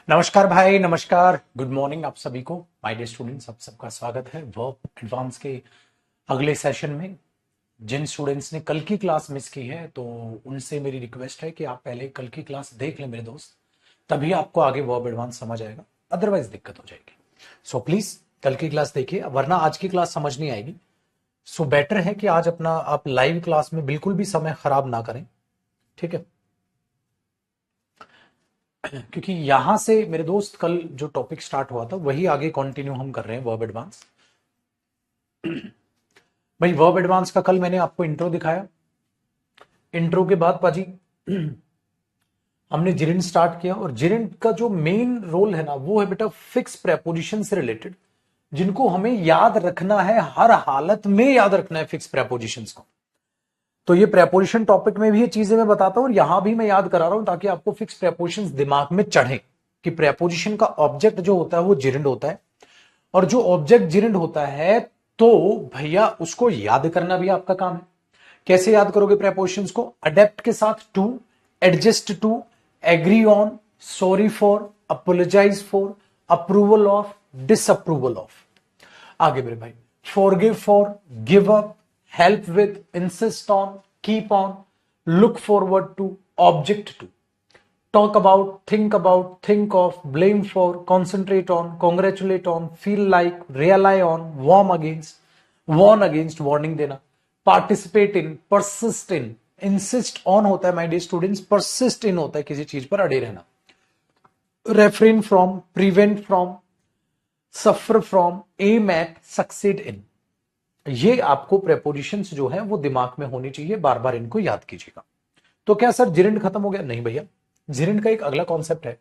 नमस्कार भाई, नमस्कार, गुड मॉर्निंग आप सभी को। माय डियर स्टूडेंट्स, आप सबका स्वागत है वर्ब एडवांस के अगले सेशन में। जिन स्टूडेंट्स ने कल की क्लास मिस की है तो उनसे मेरी रिक्वेस्ट है कि आप पहले कल की क्लास देख लें मेरे दोस्त, तभी आपको आगे वर्ब एडवांस समझ आएगा, अदरवाइज दिक्कत हो जाएगी। सो प्लीज कल की क्लास देखिए, वरना आज की क्लास समझ नहीं आएगी। सो बेटर है कि आज अपना आप लाइव क्लास में बिल्कुल भी समय खराब ना करें, ठीक है? क्योंकि यहां से मेरे दोस्त कल जो टॉपिक स्टार्ट हुआ था वही आगे कंटिन्यू हम कर रहे हैं, वर्ब एडवांस। भाई वर्ब एडवांस का कल मैंने आपको इंट्रो दिखाया। इंट्रो के बाद पाजी हमने जिरिंड स्टार्ट किया, और जिरिंड का जो मेन रोल है ना वो है बेटा फिक्स प्रेपोजिशन से रिलेटेड, जिनको हमें याद रखना है, हर हालत में याद रखना है फिक्स प्रेपोजिशंस को। तो ये प्रेपोजिशन टॉपिक में भी ये चीजें मैं बताता हूं और यहां भी मैं याद करा रहा हूं ताकि आपको फिक्स प्रेपोजिशंस दिमाग में चढ़े कि प्रेपोजिशन का ऑब्जेक्ट जो होता है वो जिरिंड होता है, और जो ऑब्जेक्ट जिरिंड होता है तो भैया उसको याद करना भी आपका काम है। कैसे याद करोगे प्रेपोजिशंस को? अडेप्ट के साथ to, adjust to, agree on, sorry for, apologize for, approval of, disapproval of. आगे मेरे भाई, forgive for, give up, help with, insist on, keep on, look forward to, object to, talk about, think of, blame for, concentrate on, congratulate on, feel like, rely on, warn against, warning देना, participate in, persist in, insist on होता है my dear students, persist in होता है किसी चीज पर अड़े रहना, refrain from, prevent from, suffer from, aim at, succeed in। ये आपको प्रेपोजिशंस जो है वो दिमाग में होनी चाहिए, बार बार इनको याद कीजिएगा। तो क्या सर जिरिंड खत्म हो गया? नहीं भैया, जिरिंड का एक अगला कॉन्सेप्ट है,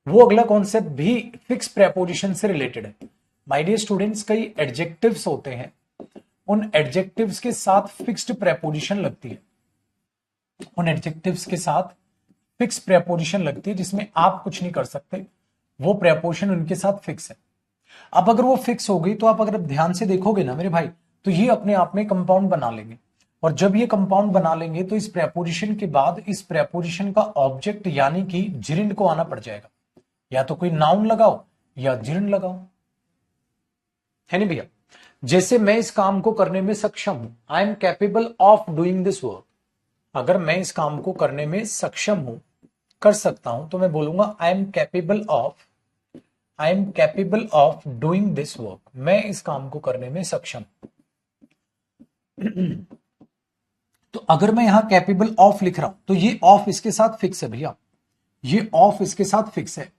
वो अगला कॉन्सेप्ट भी फिक्स प्रेपोजिशन से रिलेटेड है। माय डियर स्टूडेंट्स, कई एडजेक्टिव्स होते हैं, उन एडजेक्टिव्स के साथ फिक्स्ड प्रेपोजिशन लगती है, उन एडजेक्टिव्स के साथ फिक्स प्रेपोजिशन लगती है जिसमें आप कुछ नहीं कर सकते, वो प्रेपोजिशन उनके साथ फिक्स है। अब अगर वो फिक्स हो गई तो आप अगर ध्यान से देखोगे ना मेरे भाई, तो ये अपने आप में कंपाउंड बना लेंगे, और जब ये कंपाउंड बना लेंगे तो इस प्रेपोजिशन के बाद इस प्रेपोजिशन का ऑब्जेक्ट यानी कि जिरिंड को आना पड़ जाएगा। या तो कोई नाउन लगाओ या जिरिंड लगाओ, है नहीं भैया? जैसे मैं इस काम को करने में सक्षम हूं, आई am capable of doing this work. अगर मैं इस काम को करने में सक्षम हूं, कर सकता हूं, तो मैं बोलूंगा आई am capable of doing this work. मैं इस काम को करने में सक्षम। तो अगर मैं यहां कैपेबल ऑफ लिख रहा हूं तो ये ऑफ इसके साथ फिक्स है भैया, ये ऑफ इसके साथ फिक्स है,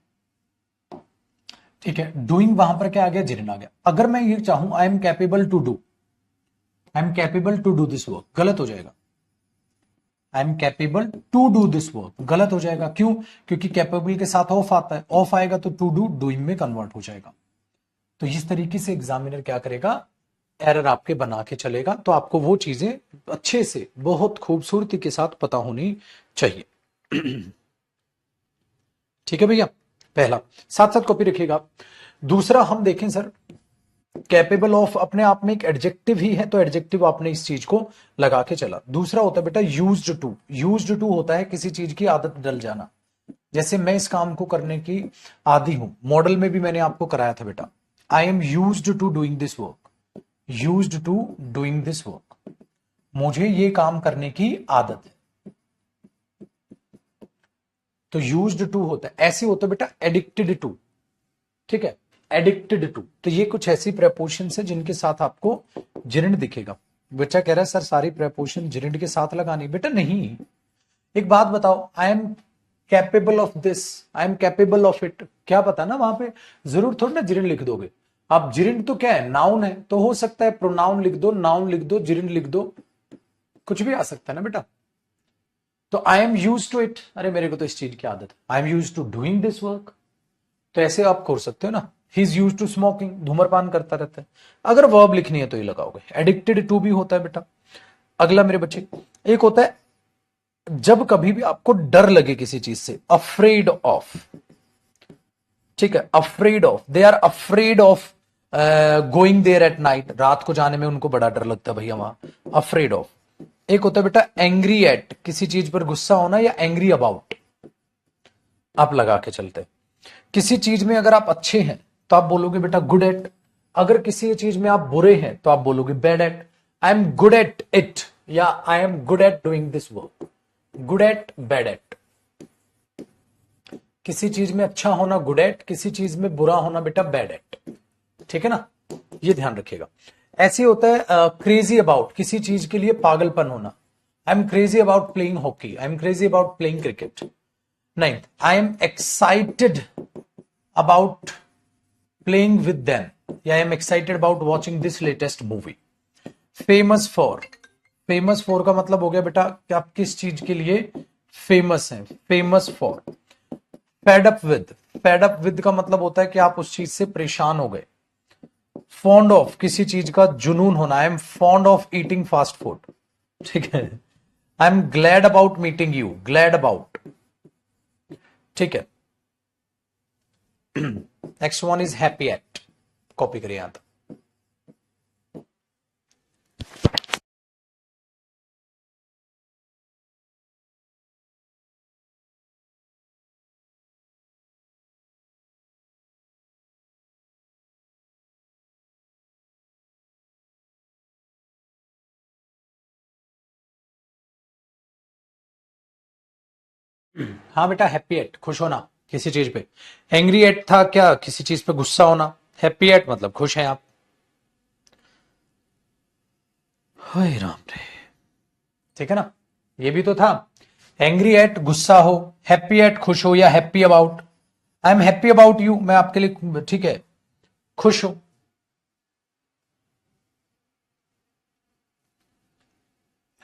ठीक है? डूइंग वहां पर क्या आ गया? जिरिंड आ गया। अगर मैं ये चाहूं I am capable to do this work, गलत हो जाएगा। I am capable to do this work गलत हो जाएगा। क्यों? क्योंकि कैपेबल के साथ ऑफ आता है, ऑफ आएगा तो टू डू डूइंग में कन्वर्ट हो जाएगा। तो इस तरीके से एग्जामिनर क्या करेगा? एरर आपके बना के चलेगा। तो आपको वो चीजें अच्छे से बहुत खूबसूरती के साथ पता होनी चाहिए। ठीक है भैया, पहला साथ साथ कॉपी रखिएगा। दूसरा हम देखें सर, कैपेबल ऑफ अपने आप में एक एडजेक्टिव ही है, तो एडजेक्टिव आपने इस चीज को लगा के चला। दूसरा होता है बेटा यूज्ड टू होता है किसी चीज की आदत डल जाना। जैसे मैं इस काम को करने की आदी हूं, मॉडल में भी मैंने आपको कराया था बेटा, I am used to doing this work, used to doing this work, मुझे ये काम करने की आदत है। तो यूज्ड टू होता है, ऐसे होता है बेटा एडिक्टेड टू, ठीक है? Addicted to. तो ये कुछ ऐसी प्रेपोजिशन है जिनके साथ आपको जिरिंड दिखेगा। बच्चा कह रहा है सर सारी प्रेपोजिशन जिरिंड के साथ लगानी। बेटा नहीं, एक बात बताओ, आई am capable of this, I am capable of it, क्या पता ना वहां पे जरूर थोड़ी ना जिरिंड लिख दोगे आप। जिरिंड तो क्या है? नाउन है, तो हो सकता है प्रोनाउन लिख दो, नाउन लिख दो, जिरिंड लिख दो, कुछ भी आ सकता है ना बेटा। तो I am use to it, अरे मेरे को तो इस चीज की आदत है, I am use to doing this work. तो ऐसे आप खोल सकते हो ना, he is use to smoking, धूम्रपान करता रहता है। अगर वर्ब लिखनी है तो ये लगाओगे। एडिक्टेड टू भी होता है बेटा। अगला मेरे बच्चे, एक होता है जब कभी भी आपको डर लगे किसी चीज से, अफ्रेड ऑफ, ठीक है? Afraid of, they are afraid of going there at night, रात को जाने में उनको बड़ा डर लगता है भैया वहां, अफ्रेड ऑफ। एक होता है बेटा एंग्री एट, किसी चीज पर गुस्सा होना, या एंग्री अबाउट, आप लगा के चलते। किसी चीज में अगर आप अच्छे हैं तो आप बोलोगे बेटा गुड एट, अगर किसी चीज में आप बुरे हैं तो आप बोलोगे bad at. I am good at it या I am good at doing this work, good at bad at. किसी चीज में अच्छा होना गुड एट, किसी चीज में बुरा होना बेटा बैड एट, ठीक है ना, ये ध्यान रखिएगा। ऐसे होता है क्रेजी अबाउट, किसी चीज के लिए पागलपन होना। I am crazy about playing hockey, I am crazy about playing cricket. Ninth, I am excited about playing with them या I am excited about watching this latest movie. Famous for, famous for का मतलब हो गया बेटा कि आप किस चीज के लिए फेमस हैं, famous for. Fade up with, fade up with का मतलब होता है कि आप उस चीज से परेशान हो गए। फॉन्ड ऑफ, किसी चीज का जुनून होना, I am fond of eating fast food, ठीक है। I am glad about meeting you, glad about, ठीक है। Next one is happy at, copy करिए यहां तक। हाँ बेटा हैप्पी एट, खुश होना किसी चीज पे। एंग्री एट था क्या, किसी चीज पे गुस्सा होना। हैप्पी एट मतलब खुश हैं आप। हाय राम रे, ठीक है ना, ये भी तो था। एंग्री एट गुस्सा हो, हैप्पी एट खुश हो, या happy about I am happy about you, मैं आपके लिए ठीक है खुश हूं।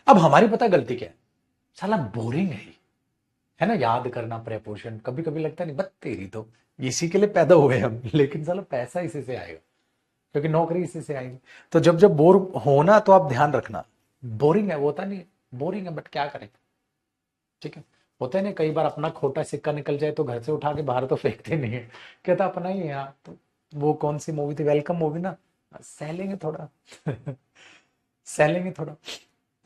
अब हमारी पता गलती क्या है, साला बोरिंग है ना, याद करना प्रेपोजिशन। कभी कभी लगता नहीं बस तेरी तो इसी के लिए पैदा हुए हम, लेकिन साला पैसा इसी से आएगा क्योंकि नौकरी इसी से आएगी। तो जब जब बोर होना तो आप ध्यान रखना, बोरिंग है वो होता नहीं, बोरिंग है बट क्या करें, ठीक है। होता है ना कई बार अपना खोटा सिक्का निकल जाए तो घर से उठा के बाहर तो फेंकते नहीं है, कहता अपना ही है यार। तो वो कौन सी मूवी थी, वेलकम मूवी ना, सह लेंगे थोड़ा सह लेंगे थोड़ा।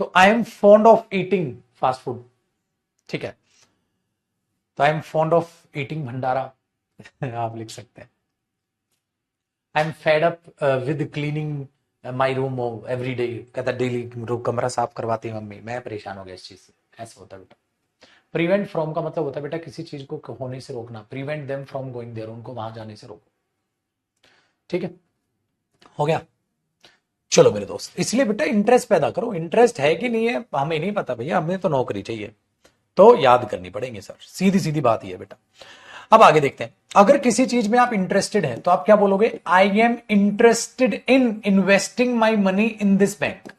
तो I am fond of eating fast food, ठीक है। तो I am fond of eating bhandara आप लिख सकते हैं। I am fed up with cleaning my room every day, कहता डेली कमरा साफ करवाती है मम्मी, मैं परेशान हो गया इस चीज से, ऐसा होता है बेटा। प्रिवेंट फ्रॉम का मतलब होता है बेटा किसी चीज को होने से रोकना, prevent them from going there, उनको वहां जाने से रोको, ठीक है, हो गया। चलो मेरे दोस्त, इसलिए बेटा इंटरेस्ट पैदा करो, इंटरेस्ट है कि नहीं है हमें नहीं पता भैया, हमें तो नौकरी चाहिए, तो याद करनी पड़ेंगे सर, सीधी सीधी बात ही है बेटा। अब आगे देखते हैं, अगर किसी चीज में आप इंटरेस्टेड हैं तो आप क्या बोलोगे, I am interested in investing my money in this bank.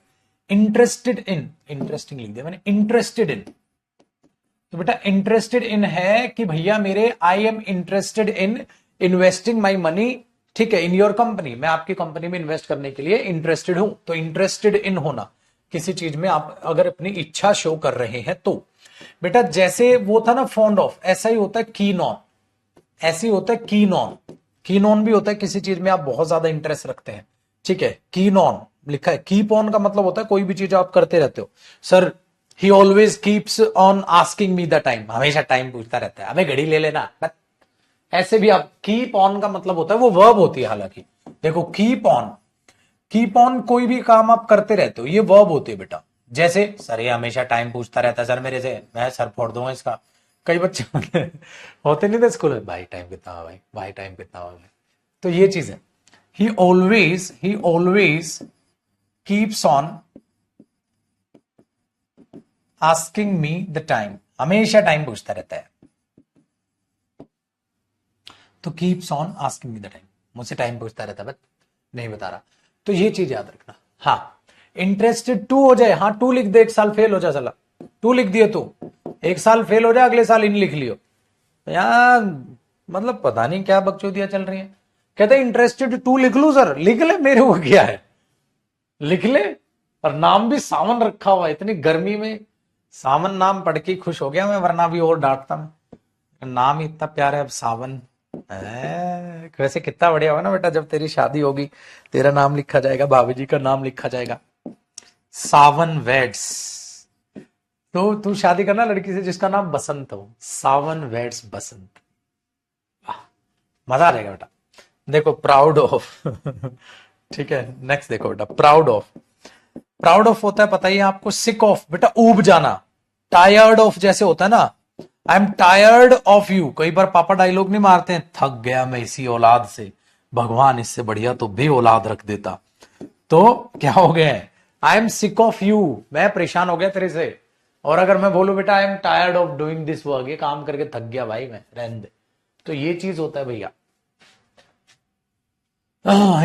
Interested in, interesting लिख दिया मैंने, इंटरेस्टेड इन। तो बेटा इंटरेस्टेड इन है कि भैया मेरे, I am interested in investing my money, ठीक है, इन योर कंपनी, मैं आपकी कंपनी में इन्वेस्ट करने के लिए इंटरेस्टेड हूं। तो इंटरेस्टेड इन होना, किसी चीज में आप अगर अपनी इच्छा शो कर रहे हैं तो। बेटा जैसे वो था ना फॉन्ड ऑफ, ऐसा ही होता है कीन ऑन, ऐसे ही होता है कीन ऑन। कीन ऑन भी होता है किसी चीज में आप बहुत ज्यादा इंटरेस्ट रखते हैं, ठीक है। कीन ऑन लिखा है, कीप ऑन का मतलब होता है कोई भी चीज आप करते रहते हो। Sir he always keeps on asking me the time, हमेशा टाइम पूछता रहता है, हमें घड़ी ले लेना, ऐसे भी आप कीप ऑन का मतलब होता है, वो वर्ब होती है हालांकि, देखो कीप ऑन, कीप ऑन कोई भी काम आप करते रहते हो, ये वर्ब होती है बेटा। जैसे सर ये हमेशा टाइम पूछता रहता है सर मेरे से, मैं सर फोड़ दूंगा इसका। कई बच्चे होते नहीं थे स्कूल में, भाई टाइम कितना हुआ, भाई भाई टाइम कितना हुआ भाई। तो ये चीज है, ही always keeps on asking me the time, हमेशा टाइम पूछता रहता है। तो keeps on asking me the time, मुझसे टाइम पूछता रहता है बट नहीं बता रहा। तो ये चीज याद रखना। हाँ इंटरेस्टेड टू हो जाए, हाँ टू लिख दे, एक साल फेल हो जा साला, टू लिख दिए तू, एक साल फेल हो जाए अगले साल इन लिख लियो यार, मतलब पता नहीं क्या बकचोदियां चल रही है। कहते इंटरेस्टेड टू लिख लू सर, लिख ले, मेरे को क्या है, लिख ले। और नाम भी सावन रखा हुआ है, इतनी गर्मी में सावन नाम पढ़ के खुश हो गया मैं, वरना भी और डांटता मैं, नाम ही इतना प्यारा है अब सावन। वैसे कितना बढ़िया होगा ना बेटा जब तेरी शादी होगी, तेरा नाम लिखा जाएगा, भाभी जी का नाम लिखा जाएगा, सावन वेड्स, तो तू शादी करना लड़की से जिसका नाम बसंत हो, सावन वेड्स बसंत। वाह, मजा आ जाएगा बेटा। देखो प्राउड ऑफ ठीक है, नेक्स्ट देखो बेटा, प्राउड ऑफ। प्राउड ऑफ होता है पता ही है आपको, सिक ऑफ बेटा ऊब जाना, टायर्ड ऑफ जैसे होता है ना, I am tired of you. कई बार पापा डायलॉग नहीं मारते हैं, थक गया मैं इसी औलाद से, भगवान इससे बढ़िया तो भी औलाद रख देता। तो क्या हो गया है, I am sick of you, मैं परेशान हो गया तेरे से। और अगर मैं बोलूं बेटा I am tired of doing this work, ये काम करके थक गया भाई मैं, रहने दे, तो ये चीज होता है भैया।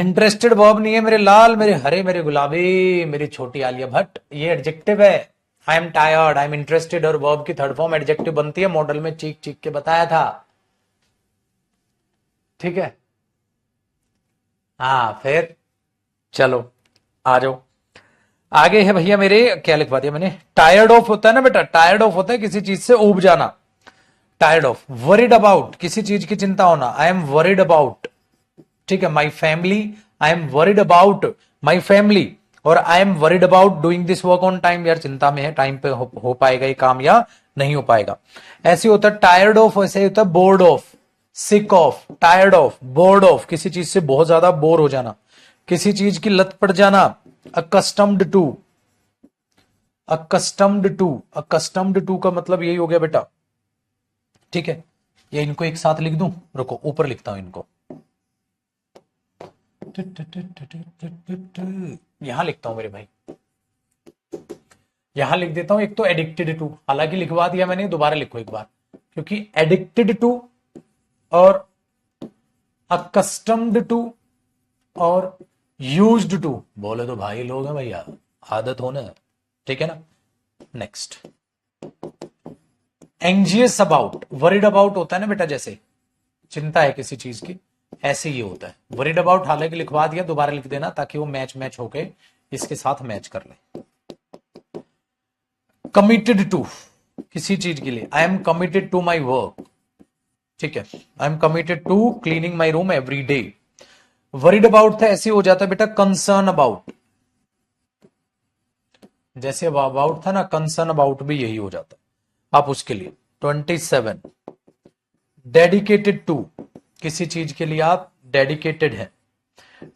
इंटरेस्टेड वर्ब नहीं है मेरे लाल, मेरे हरे, मेरे गुलाबी, मेरी छोटी आलिया भट्ट, ये एडजेक्टिव है। I am tired, I am interested और वर्ब की थर्ड फॉर्म एडजेक्टिव बनती है, मॉडल में चीख चीख के बताया था। ठीक है, हाँ फिर चलो आ जाओ। आगे है भैया मेरे, क्या लिखवा दिया मैंने, टायर्ड ऑफ होता है ना बेटा, टायर्ड ऑफ होता है किसी चीज से ऊब जाना, टायर्ड ऑफ। वरिड अबाउट, किसी चीज की चिंता होना, आई एम वरिड अबाउट। ठीक है, my family, I am worried about my family, और I am worried about doing this work on time, यार चिंता में है टाइम पे हो पाएगा ये काम या नहीं हो पाएगा। ऐसे होता है टायर्ड ऑफ, ऐसे होता है board of, sick of, tired of, board of, किसी चीज से बहुत ज्यादा बोर हो जाना, किसी चीज की लत पड़ जाना, accustomed to, accustomed to, accustomed to का मतलब यही हो गया बेटा। ठीक है, ये इनको एक साथ लिख दूं, रुको ऊपर लिखता हूं इनको, यहां लिखता हूं मेरे भाई, यहां लिख देता हूं। एक तो एडिक्टेड टू, हालांकि लिखवा दिया मैंने, दोबारा लिखो एक बार, क्योंकि एडिक्टेड टू और अकस्टम्ड टू और यूज्ड टू, बोले तो भाई लोग हैं भैया, आदत होना है। ठीक है ना, next anxious about, worried about होता है ना बेटा, जैसे चिंता है किसी चीज की, ऐसे ही होता है। वरिड अबाउट हालांकि लिखवा दिया, दोबारा लिख देना ताकि वो मैच मैच होके इसके साथ मैच कर ले। कमिटेड टू, किसी चीज के लिए, I am committed to my work. ठीक है, I am committed to cleaning my room every day. Worried about था, ऐसे हो जाता है बेटा कंसर्न अबाउट, जैसे अबाउट था ना, कंसर्न अबाउट भी यही हो जाता है। आप उसके लिए 27 डेडिकेटेड टू, किसी चीज के लिए आप डेडिकेटेड है।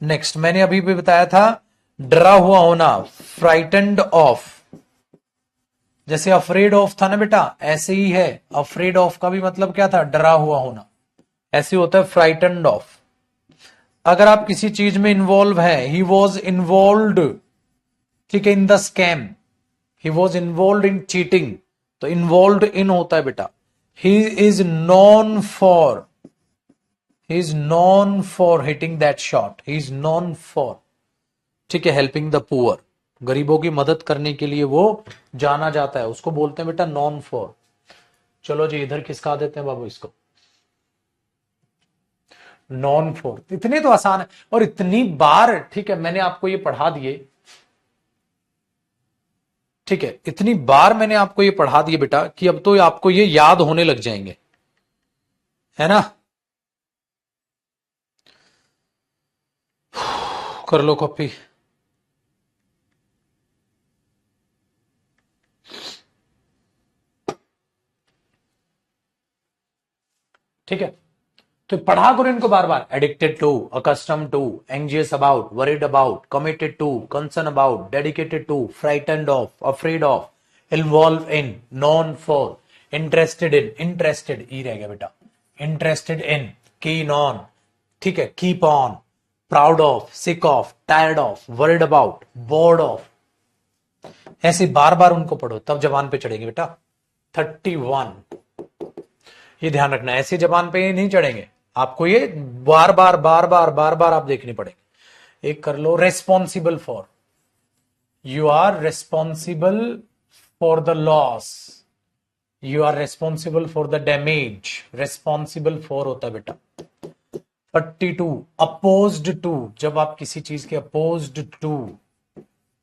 नेक्स्ट मैंने अभी भी बताया था, डरा हुआ होना, फ्राइटेंड ऑफ, जैसे अफ्रेड ऑफ था ना बेटा, ऐसे ही है, अफ्रेड ऑफ का भी मतलब क्या था, डरा हुआ होना, ऐसे होता है फ्राइटेंड ऑफ। अगर आप किसी चीज में इन्वॉल्व है, ही वॉज इन्वॉल्व, ठीक है, in the scam, he was involve in cheating, तो इन्वॉल्व इन होता है बेटा। He is known for, he is known for hitting that shot, he is known for, ठीक है, हेल्पिंग द पुअर, गरीबों की मदद करने के लिए वो जाना जाता है, उसको बोलते हैं बेटा नॉन फॉर। चलो जी इधर खिसका देते हैं बाबू इसको, नॉन फॉर, इतने तो आसान है और इतनी बार, ठीक है, मैंने आपको ये पढ़ा दिए, ठीक है, इतनी बार मैंने आपको ये पढ़ा दिए बेटा कि अब तो आपको ये याद होने लग जाएंगे, है ना। कर लो कॉपी। ठीक है, तो पढ़ा करो इनको बार बार, addicted to, accustomed to, anxious about, worried about, committed to, concerned about, dedicated to, frightened of, afraid of, involved in, known for, interested in, interested ई रह गया बेटा, इंटरेस्टेड इन, कीन ऑन, ठीक है, keep on, proud of, sick of, tired of, worried about, bored of, ऐसे बार बार उनको पढ़ो तब जबान पे चढ़ेंगे बेटा। 31, ये ध्यान रखना, ऐसी जबान पे नहीं चढ़ेंगे आपको, ये बार बार बार बार बार बार आप देखने पड़ेंगे। एक कर लो, responsible for, you are responsible for the loss, you are responsible for the damage, responsible for होता है बेटा। 32 अपोज्ड टू, जब आप किसी चीज के अपोज्ड टू,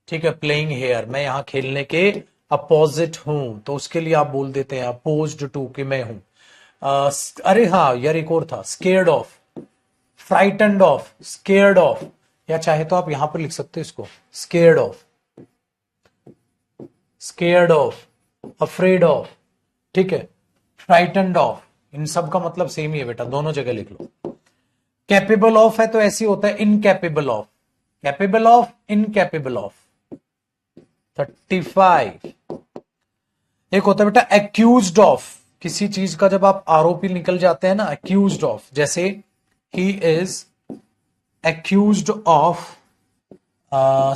ठीक है, प्लेइंग हेयर, मैं यहां खेलने के अपोजिट हूं, तो उसके लिए आप बोल देते हैं अपोज्ड टू कि मैं हूं। अरे हाँ यार, एक और था, scared of, frightened of, scared of, या चाहे तो आप यहां पर लिख सकते हो इसको, scared of, scared of, afraid of, ठीक है, फ्राइटनड ऑफ, इन सब का मतलब सेम ही है बेटा, दोनों जगह लिख लो। कैपेबल ऑफ है तो ऐसे होता है incapable of, capable of, incapable of. 35। एक होता है बेटा एक्यूज्ड ऑफ, किसी चीज का जब आप आरोपी निकल जाते हैं ना, एक्यूज्ड ऑफ, जैसे he is accused of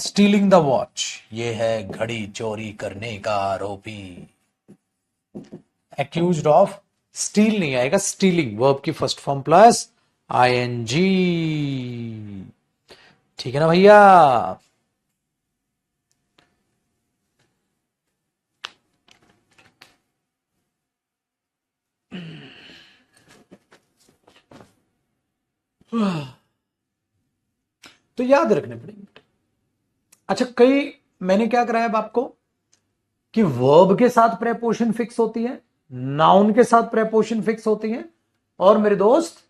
stealing the watch, ये है घड़ी चोरी करने का आरोपी। एक्यूज्ड ऑफ, स्टील नहीं आएगा, स्टीलिंग वर्ब की फर्स्ट फॉर्म प्लस आईएनजी। ठीक है ना भैया। तो याद रखने पड़ेंगे। अच्छा, कई मैंने क्या कराया अब आपको कि वर्ब के साथ प्रेपोजिशन फिक्स होती है, नाउन के साथ प्रेपोजिशन फिक्स होती है, और मेरे दोस्त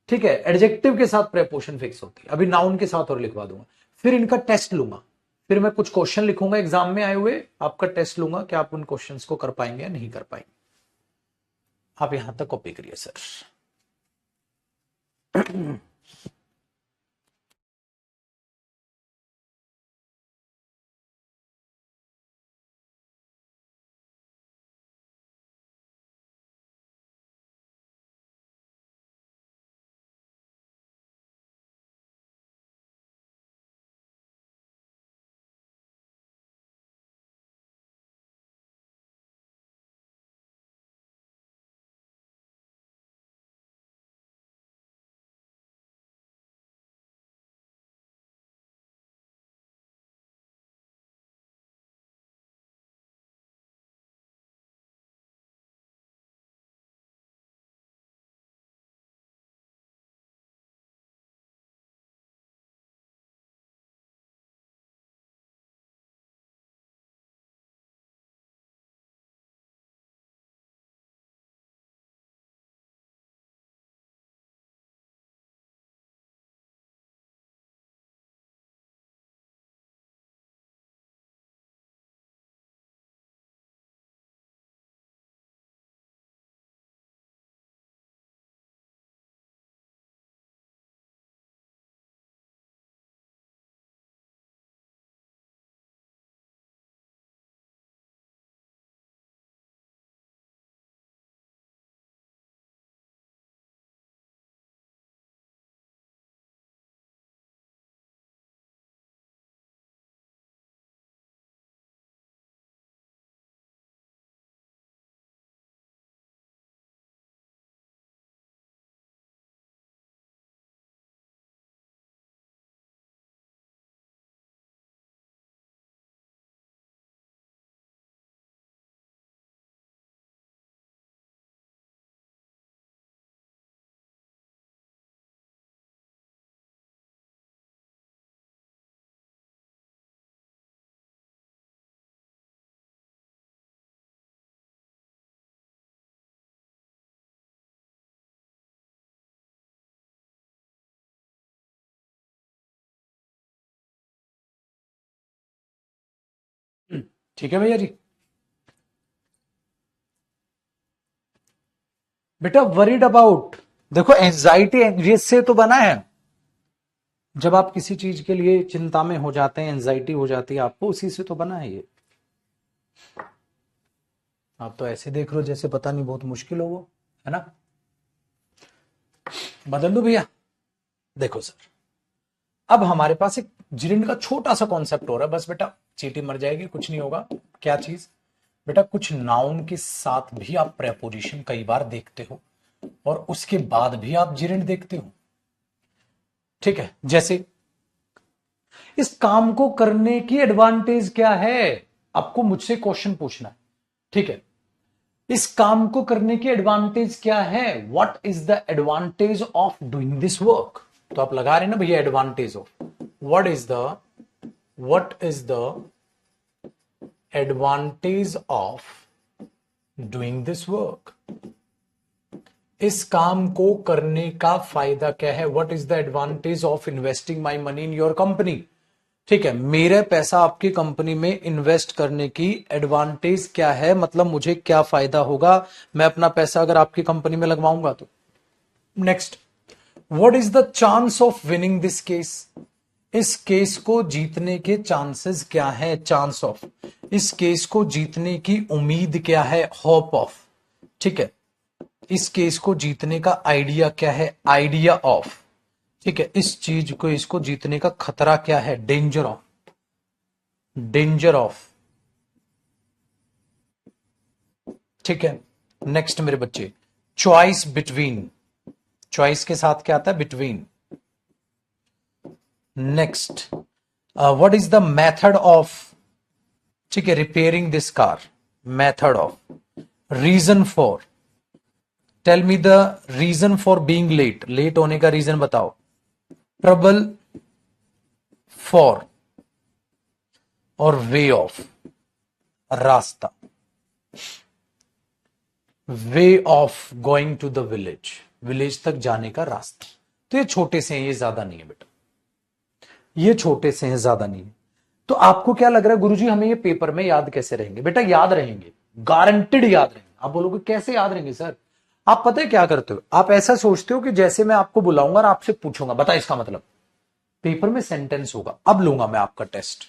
ठीक है एडजेक्टिव के साथ प्रेपोजिशन फिक्स होती है। अभी नाउन के साथ और लिखवा दूंगा, फिर इनका टेस्ट लूंगा, फिर मैं कुछ क्वेश्चन लिखूंगा एग्जाम में आए हुए, आपका टेस्ट लूंगा कि आप उन क्वेश्चंस को कर पाएंगे या नहीं कर पाएंगे। आप यहां तक कॉपी करिए सर। ठीक है भैया जी। बेटा वरीड अबाउट, देखो एंजाइटी एंग्जियस से तो बना है, जब आप किसी चीज के लिए चिंता में हो जाते हैं, एंजाइटी हो जाती है आपको, उसी से तो बना है ये। आप तो ऐसे देख रहे हो जैसे पता नहीं बहुत मुश्किल हो वो, है ना। बदल दो भैया। देखो सर, अब हमारे पास एक जिरिंड का छोटा सा कॉन्सेप्ट हो रहा है, बस बेटा चीटी मर जाएगी, कुछ नहीं होगा। क्या चीज बेटा, कुछ नाउन के साथ भी आप प्रेपोजिशन कई बार देखते हो और उसके बाद भी आप जिरिंड देखते हो, ठीक है। जैसे इस काम को करने की एडवांटेज क्या है, आपको मुझसे क्वेश्चन पूछना है, ठीक है। इस काम को करने की एडवांटेज क्या है, what is the advantage of doing this work. तो आप लगा रहे ना भैया advantage of, what is the advantage of doing this work. इस काम को करने का फायदा क्या है, what is the advantage of investing my money in your company. ठीक है, मेरे पैसा आपकी कंपनी में इन्वेस्ट करने की एडवांटेज क्या है, मतलब मुझे क्या फायदा होगा मैं अपना पैसा अगर आपकी कंपनी में लगवाऊंगा तो। Next, what is the chance of winning this case, इस केस को जीतने के चांसेस क्या है, चांस ऑफ, इस केस को जीतने की उम्मीद क्या है, होप ऑफ। ठीक है, इस केस को जीतने का आइडिया क्या है, आइडिया ऑफ। ठीक है, इस चीज को, इसको जीतने का खतरा क्या है, डेंजर ऑफ, डेंजर ऑफ। ठीक है, नेक्स्ट मेरे बच्चे, चॉइस बिटवीन, चॉइस के साथ क्या आता है, between. Next, what is the method of, ठीक है, repairing this car, method of, reason for, tell me the reason for being late, late होने का रीजन बताओ, ट्रबल, फॉर, और वे ऑफ, रास्ता, way of going to the village, village तक जाने का रास्ता। तो ये छोटे से हैं, ये ज्यादा नहीं है बेटा, ये छोटे से हैं, ज्यादा नहीं है। तो आपको क्या लग रहा है गुरुजी हमें ये पेपर में याद कैसे रहेंगे, बेटा याद रहेंगे, गारंटेड याद रहेंगे। आप बोलोगे कैसे याद रहेंगे सर, आप पता है क्या करते हो, आप ऐसा सोचते हो कि जैसे मैं आपको बुलाऊंगा और आपसे पूछूंगा बता इसका मतलब, पेपर में सेंटेंस होगा, अब लूंगा मैं आपका टेस्ट,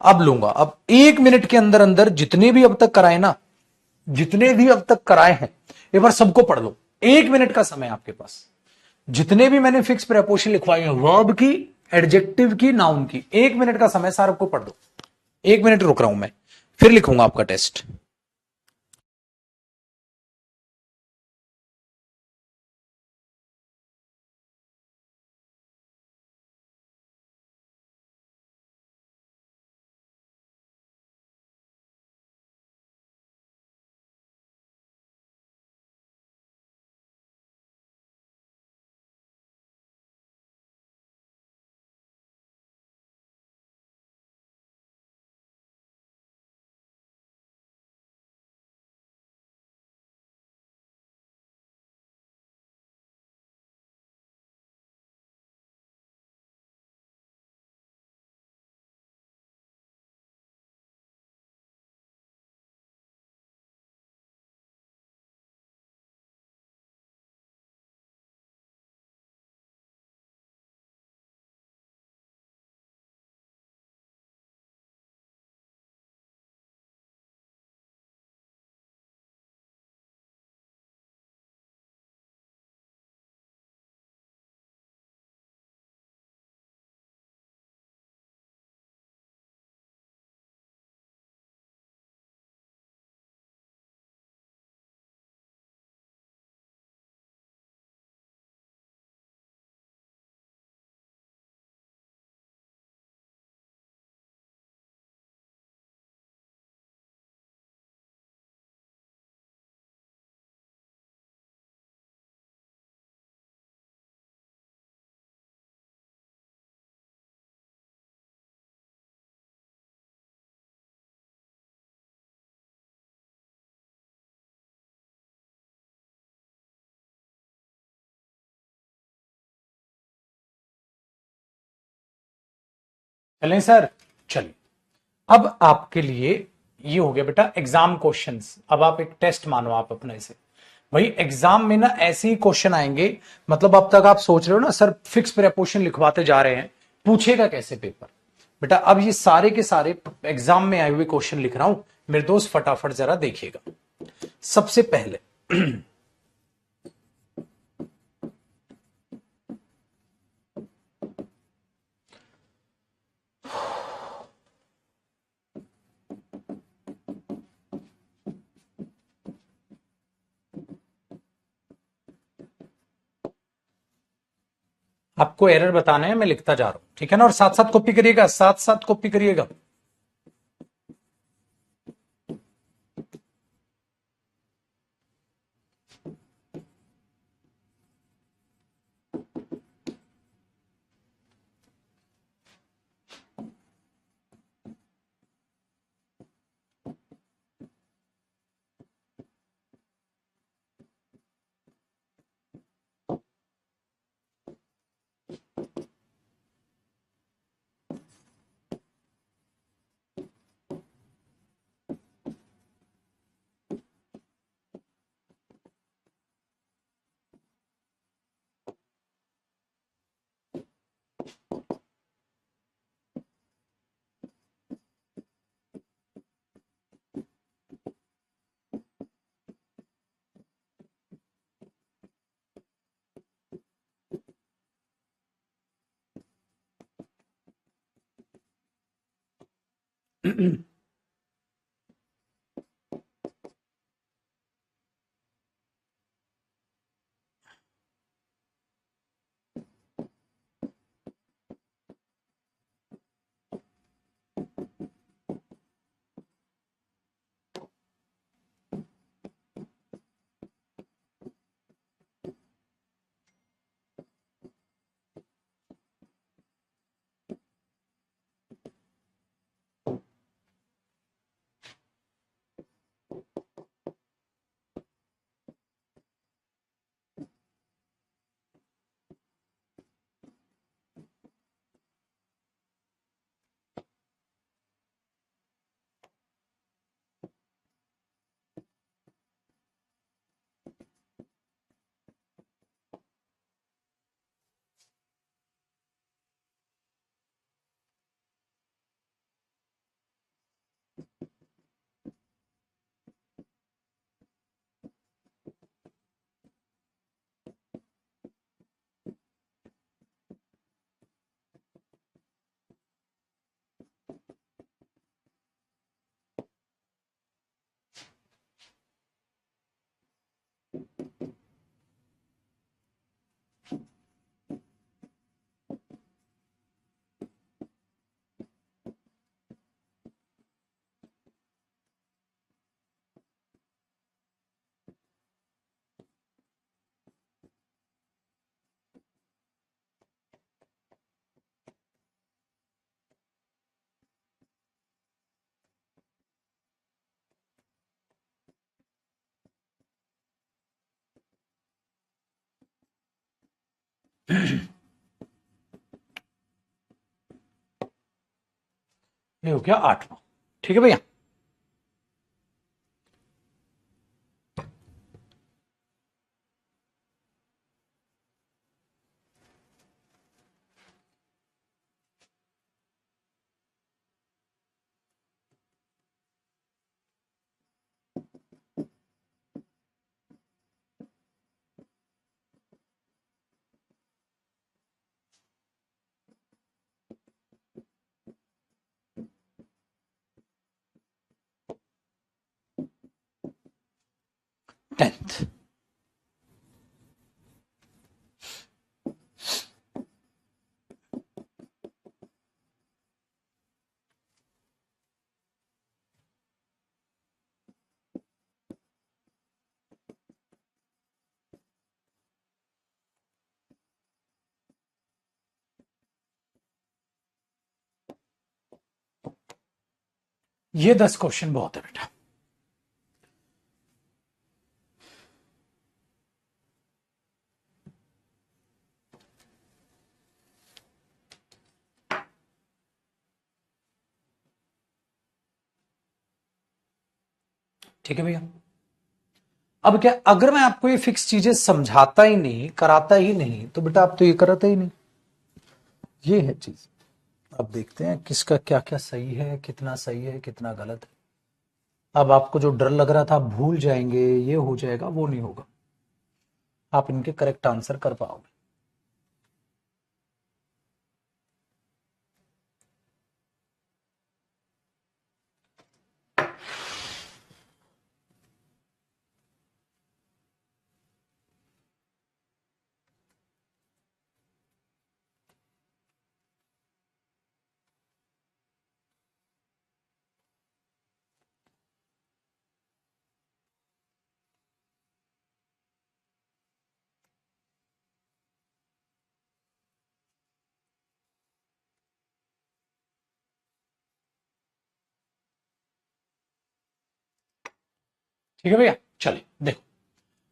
अब लूंगा, अब 1 मिनट के अंदर अंदर जितने भी अब तक कराए ना, जितने भी अब तक कराए हैं एक बार सबको पढ़ लो, 1 मिनट का समय आपके पास, जितने भी मैंने फिक्स प्रेपोजिशन लिखवाई है, वर्ब की, एडजेक्टिव की, नाउन की, 1 मिनट का समय सार को पढ़ दो। 1 मिनट रुक रहा हूं मैं, फिर लिखूंगा आपका टेस्ट। चलें सर, चलिए, अब आपके लिए ये हो गया बेटा एग्जाम क्वेश्चंस, अब आप एक टेस्ट मानो आप अपने इसे, भाई एग्जाम में ना ऐसे ही क्वेश्चन आएंगे, मतलब अब तक आप सोच रहे हो ना सर फिक्स प्रेपोजिशन लिखवाते जा रहे हैं, पूछेगा कैसे पेपर, बेटा अब ये सारे के सारे एग्जाम में आए हुए क्वेश्चन लिख रहा हूं, मेरे दोस्त फटाफट जरा देखिएगा। सबसे पहले आपको एरर बताना है, मैं लिखता जा रहा हूं, ठीक है ना, और साथ साथ कॉपी करिएगा, साथ साथ कॉपी करिएगा। ये हो गया 8वां। ठीक है भैया। टेंथ। ये 10 क्वेश्चन बहुत है बेटा। ठीक है भैया। अब क्या, अगर मैं आपको ये फिक्स चीजें समझाता ही नहीं, कराता ही नहीं, तो बेटा आप तो ये कराते ही नहीं। ये है चीज। अब देखते हैं किसका क्या क्या सही है, कितना सही है, कितना गलत है। अब आपको जो डर लग रहा था आप भूल जाएंगे, ये हो जाएगा, वो नहीं होगा। आप इनके करेक्ट आंसर कर पाओगे। ठीक है भैया। चलिए देखो,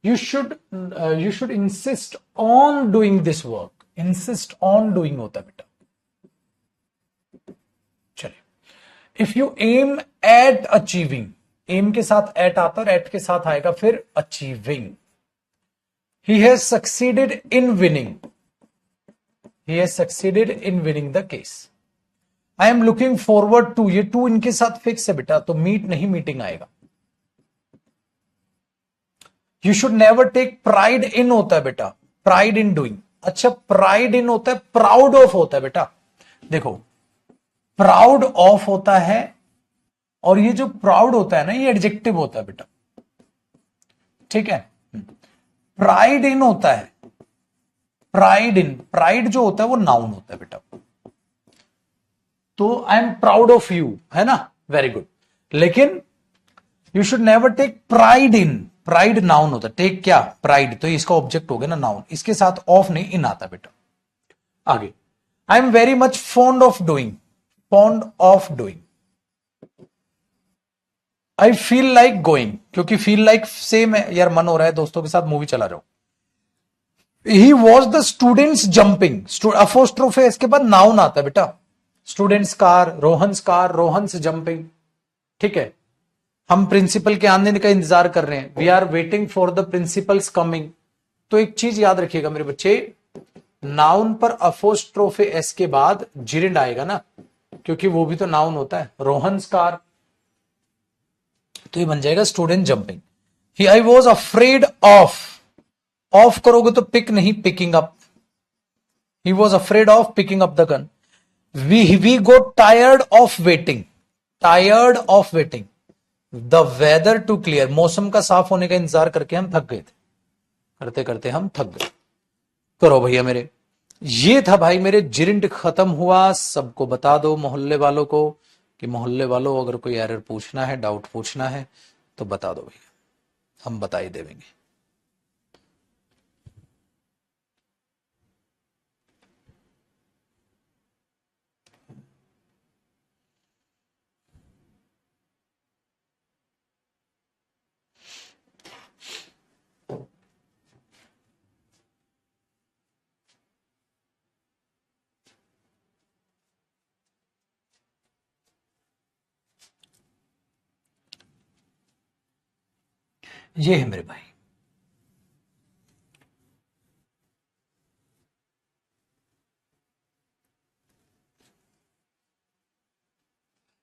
you should insist on doing this work. Insist on doing होता है बेटा। चलिए, if you aim at achieving, aim के साथ एट आता है और एट के साथ आएगा फिर achieving. He has succeeded in winning, he has succeeded in winning the case. I am looking forward to, ये टू इनके साथ फिक्स है बेटा, तो मीट नहीं मीटिंग आएगा। You should never take pride in होता है बेटा, प्राइड इन डूइंग। अच्छा, प्राइड इन होता है, प्राउड ऑफ होता है बेटा। देखो, प्राउड ऑफ होता है और ये जो प्राउड होता है ना, ये एडजेक्टिव होता है बेटा, ठीक है। प्राइड इन होता है, प्राइड इन, प्राइड जो होता है वो नाउन होता है बेटा। तो I am proud of you, है ना, वेरी गुड। लेकिन you should never take pride in, pride noun होता है, टेक क्या, प्राइड, तो इसका ऑब्जेक्ट हो गया ना नाउन, इसके साथ ऑफ नहीं इन आता बेटा। आगे, I am very much fond of doing, fond of doing. I feel like going, क्योंकि फील लाइक सेम है यार, मन हो रहा है दोस्तों के साथ मूवी चला रहा हूं। He was the students jumping, apostrophe है, इसके बाद नाउन आता है बेटा। Students car, Rohan's car, Rohan's jumping, ठीक है। हम प्रिंसिपल के आने का इंतजार कर रहे हैं, we are waiting for the principals coming. तो एक चीज याद रखिएगा मेरे बच्चे, नाउन पर अपोस्ट्रोफे एस के बाद जिरेंड आएगा ना, क्योंकि वो भी तो नाउन होता है। रोहन्स कार, तो ये बन जाएगा student jumping. He I was afraid of, of करोगे तो पिक नहीं, picking up. He was afraid of picking up the gun. We got tired of waiting, tired of waiting. The weather to clear, मौसम का साफ होने का इंतजार करके हम थक गए थे, करते करते हम थक गए। करो भैया मेरे, ये था भाई मेरे जिरिंट खत्म हुआ। सबको बता दो मोहल्ले वालों को कि मोहल्ले वालों अगर कोई एरर पूछना है, डाउट पूछना है तो बता दो भैया, हम बता ही देंगे। ये है मेरे भाई,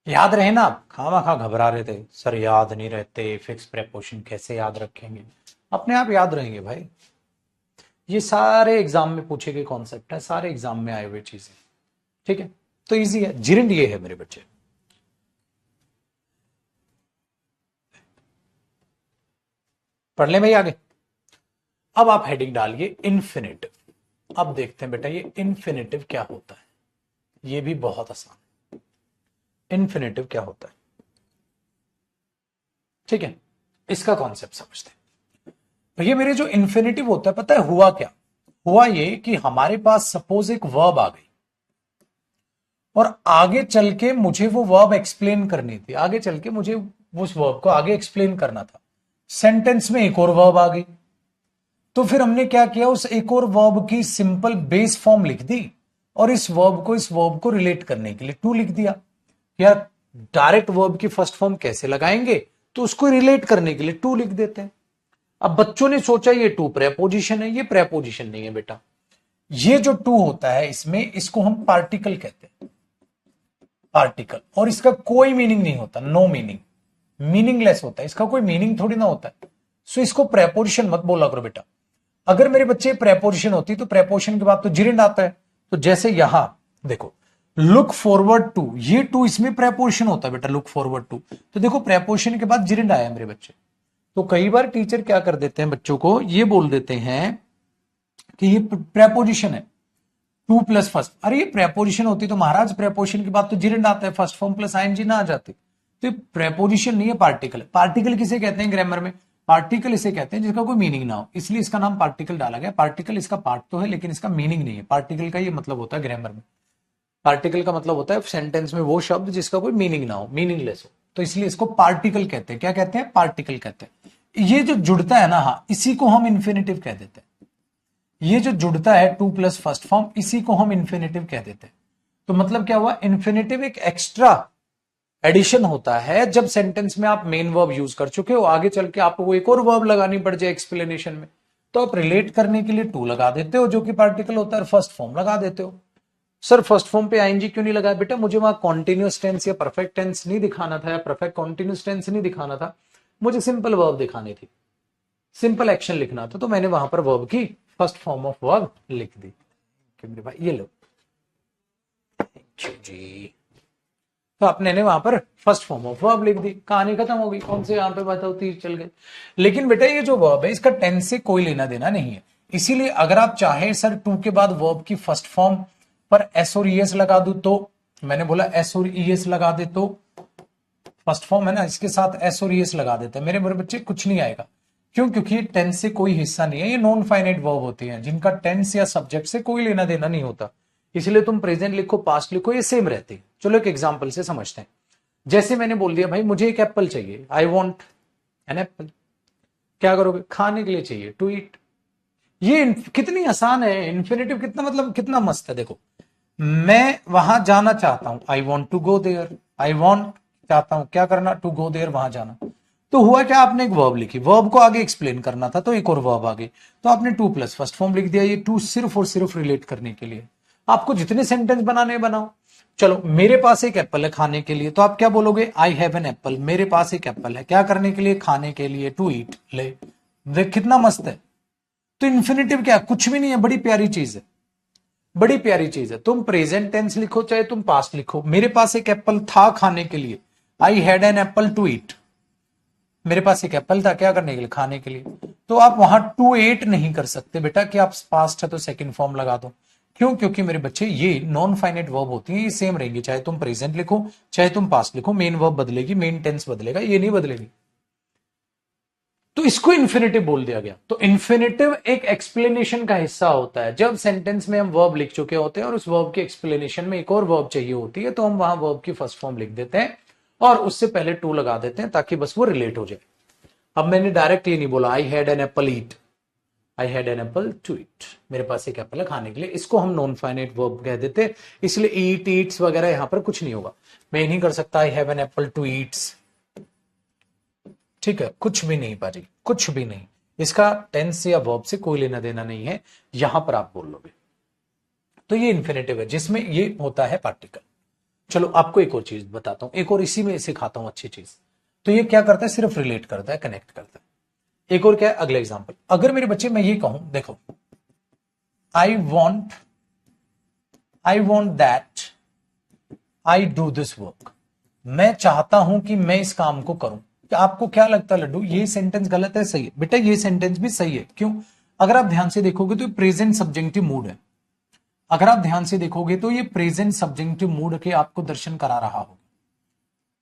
याद रहे ना। आप खामा खा घबरा रहे थे, सर याद नहीं रहते, फिक्स प्रेपोजिशन कैसे याद रखेंगे, अपने आप याद रहेंगे भाई। ये सारे एग्जाम में पूछे गए कॉन्सेप्ट है, सारे एग्जाम में आए हुए चीजें, ठीक है। तो इजी है, जिरिंड ये है मेरे बच्चे। पढ़ लें भाई आगे। अब आप हेडिंग डालिए इन्फिनिटिव। अब देखते हैं बेटा ये इन्फिनिटिव क्या होता है, ये भी बहुत आसान। इन्फिनिटिव क्या होता है, ठीक है, इसका कॉन्सेप्ट समझते हैं भैया। मेरे जो इन्फिनिटिव होता है, पता है हुआ क्या, हुआ ये कि हमारे पास सपोज एक वर्ब आ गई और आगे चल के मुझे वो वर्ब एक्सप्लेन करनी थी, आगे चल के मुझे उस वर्ब को आगे एक्सप्लेन करना था। सेंटेंस में एक और वर्ब आ गई, तो फिर हमने क्या किया, उस एक और वर्ब की सिंपल बेस फॉर्म लिख दी और इस वर्ब को रिलेट करने के लिए टू लिख दिया। या डायरेक्ट वर्ब की फर्स्ट फॉर्म कैसे लगाएंगे, तो उसको रिलेट करने के लिए टू लिख देते हैं। अब बच्चों ने सोचा ये टू प्रेपोजिशन है, ये प्रेपोजिशन नहीं है बेटा। ये जो टू होता है इसमें, इसको हम पार्टिकल कहते हैं, पार्टिकल। और इसका कोई मीनिंग नहीं होता, नो मीनिंग, मीनिंगलेस होता है, इसका कोई मीनिंग थोड़ी ना होता है। सो इसको प्रेपोजिशन मत बोला करो बेटा। अगर मेरे बच्चे प्रेपोजिशन होती तो प्रेपोजिशन के बाद तो जिरेंड आता है। तो जैसे यहां देखो, लुक फॉरवर्ड टू, ये टू इसमें प्रेपोजिशन होता है बेटा, लुक फॉरवर्ड टू। तो देखो प्रेपोजिशन के बाद जिरेंड आया मेरे बच्चे। तो कई बार टीचर क्या कर देते हैं, बच्चों को ये बोल देते हैं कि ये प्रेपोजिशन है, टू प्लस फर्स्ट। अरे ये प्रेपोजिशन होती तो महाराज प्रेपोजिशन के बाद तो जिरेंड आता है, फर्स्ट फॉर्म प्लस आईएनजी ना आ जाती। तो ये प्रेपोजिशन नहीं है, पार्टिकल। पार्टिकल किसे कहते हैं ग्रामर में, पार्टिकल इसे कहते हैं जिसका कोई मीनिंग ना हो, इसलिए इसका नाम पार्टिकल डाला गया। पार्टिकल इसका पार्ट तो है लेकिन इसका मीनिंग नहीं है। पार्टिकल का ये मतलब होता है ग्रामर में, पार्टिकल का मतलब होता है सेंटेंस में वो शब्द जिसका कोई मीनिंग ना हो, मीनिंगलेस हो, तो इसलिए इसको पार्टिकल कहते हैं। क्या कहते हैं, पार्टिकल कहते हैं। ये जो जुड़ता है ना, हाँ, इसी को हम इंफिनिटिव कह देते हैं। ये जो जुड़ता है टू प्लस फर्स्ट फॉर्म, इसी को हम इंफिनिटिव कह देते हैं। तो मतलब क्या हुआ, इंफिनिटिव एक एक्स्ट्रा एडिशन होता है जब सेंटेंस में आप मेन वर्ब यूज कर चुके हो, आगे चल के आपको एक और वर्ब लगानी पड़ जाए एक्सप्लेनेशन में, तो आप रिलेट करने के लिए टू लगा देते हो जो कि पार्टिकल होता है, फर्स्ट फॉर्म लगा देते हो। सर फर्स्ट फॉर्म पे आईएनजी क्यों नहीं लगाया, बेटा मुझे वहां कॉन्टिन्यूस टेंस या परफेक्ट टेंस नहीं दिखाना था, या परफेक्ट कॉन्टिन्यूस टेंस नहीं दिखाना था, मुझे सिंपल वर्ब दिखानी थी, सिंपल एक्शन लिखना था, तो मैंने वहां पर वर्ब की फर्स्ट फॉर्म ऑफ वर्ब लिख दी। मेरे भाई ये लो जी, तो आपने ने वहां पर फर्स्ट फॉर्म ऑफ वर्ब लिख दी, कहानी खत्म हो गई। कौन से यहाँ पे बात होती चल गए। लेकिन बेटा ये जो वर्ब है इसका टेंस से कोई लेना देना नहीं है, इसीलिए अगर आप चाहे सर टू के बाद वर्ब की फर्स्ट फॉर्म पर एस और ईएस लगा दू, तो मैंने बोला एस और ईएस लगा दे, तो फर्स्ट फॉर्म है ना, इसके साथ एस और ईएस लगा देते हैं, मेरे बड़े बच्चे कुछ नहीं आएगा। क्यों? क्योंकि ये टेंस से कोई हिस्सा नहीं है, ये नॉन फाइनाइट वर्ब होती हैं जिनका टेंस या सब्जेक्ट से कोई लेना देना नहीं होता। इसलिए तुम प्रेजेंट लिखो पास्ट लिखो ये सेम रहती है। चलो एक एग्जांपल से समझते हैं। जैसे मैंने बोल दिया भाई मुझे एक एप्पल चाहिए, आई वॉन्ट एन एप्पल, क्या करोगे? खाने के लिए चाहिए, टू ईट। ये कितनी आसान है, इन्फिनेटिव कितना मतलब कितना मस्त है। देखो मैं वहां जाना चाहता हूं, I want to go there, I want चाहता हूं क्या करना, टू गो देयर वहां जाना। तो हुआ क्या, आपने एक वर्ब लिखी, वर्ब को आगे एक्सप्लेन करना था तो एक और वर्ब आगे, तो आपने टू प्लस फर्स्ट फॉर्म लिख दिया। ये टू सिर्फ और सिर्फ रिलेट करने के लिए, आपको जितने सेंटेंस बनाने बनाओ। चलो मेरे पास एक एप्पल है खाने के लिए, तो आप क्या बोलोगे? आई हैव एन एप्पल, मेरे पास एक एप्पल है, क्या करने के लिए? खाने के लिए, टू ईट। ले देख कितना मस्त है। तो इन्फिनेटिव क्या, कुछ भी नहीं है, बड़ी प्यारी चीज है, बड़ी प्यारी चीज है। तुम प्रेजेंट टेंस लिखो चाहे तुम पास्ट लिखो, मेरे पास एक एप्पल था खाने के लिए, I had an apple to eat. मेरे पास एक एप्पल था क्या करने के लिए? खाने के लिए। तो आप वहां टू एट नहीं कर सकते बेटा कि आप पास्ट है तो सेकंड फॉर्म लगा दो। क्यों? क्योंकि मेरे बच्चे ये नॉन फाइनाइट वर्ब होती है, ये सेम रहेंगी चाहे तुम प्रेजेंट लिखो चाहे तुम पास्ट लिखो। मेन वर्ब बदलेगी, मेन टेंस बदलेगा, ये नहीं बदलेगी। तो इसको इन्फिनेटिव बोल दिया गया। तो इन्फिनेटिव एक एक्सप्लेनेशन का हिस्सा होता है। जब सेंटेंस में हम वर्ब लिख चुके होते हैं और उस वर्ब के एक्सप्लेनेशन में एक और वर्ब चाहिए होती है, तो हम वहां वर्ब की फर्स्ट फॉर्म लिख देते हैं और उससे पहले टू लगा देते हैं ताकि बस वो रिलेट हो जाए। अब मैंने डायरेक्ट ये नहीं बोला I had an apple eat, I had an apple to eat, मेरे पास एक एप्पल है खाने के लिए। इसको हम नॉन फाइनाइट वर्ब कह देते, इसलिए ईट ईट्स वगैरह यहां पर कुछ नहीं होगा। मैं नहीं कर सकता I have an apple to eats, ठीक है, कुछ भी नहीं पाजी, कुछ भी नहीं। इसका टेंस या वर्ब से कोई लेना देना नहीं है, यहां पर आप बोल लोगे। तो ये इन्फिनेटिव है जिसमें ये होता है पार्टिकल। चलो आपको एक और चीज बताता हूं, एक और इसी में सिखाता हूं अच्छी चीज। तो ये क्या करता है? सिर्फ रिलेट करता है, कनेक्ट करता है। एक और क्या है, अगले एग्जाम्पल। अगर मेरे बच्चे मैं ये कहूं, देखो I want that I do this work, मैं चाहता हूं कि मैं इस काम को करूं। कि आपको क्या लगता है लड्डू ये सेंटेंस गलत है? सही है बेटा, ये सेंटेंस भी सही है। क्यों? अगर आप ध्यान से देखोगे तो प्रेजेंट सब्जेक्टिव मूड है। अगर आप ध्यान से देखोगे तो ये प्रेजेंट सब्जेक्टिव मूड के आपको दर्शन करा रहा होगा,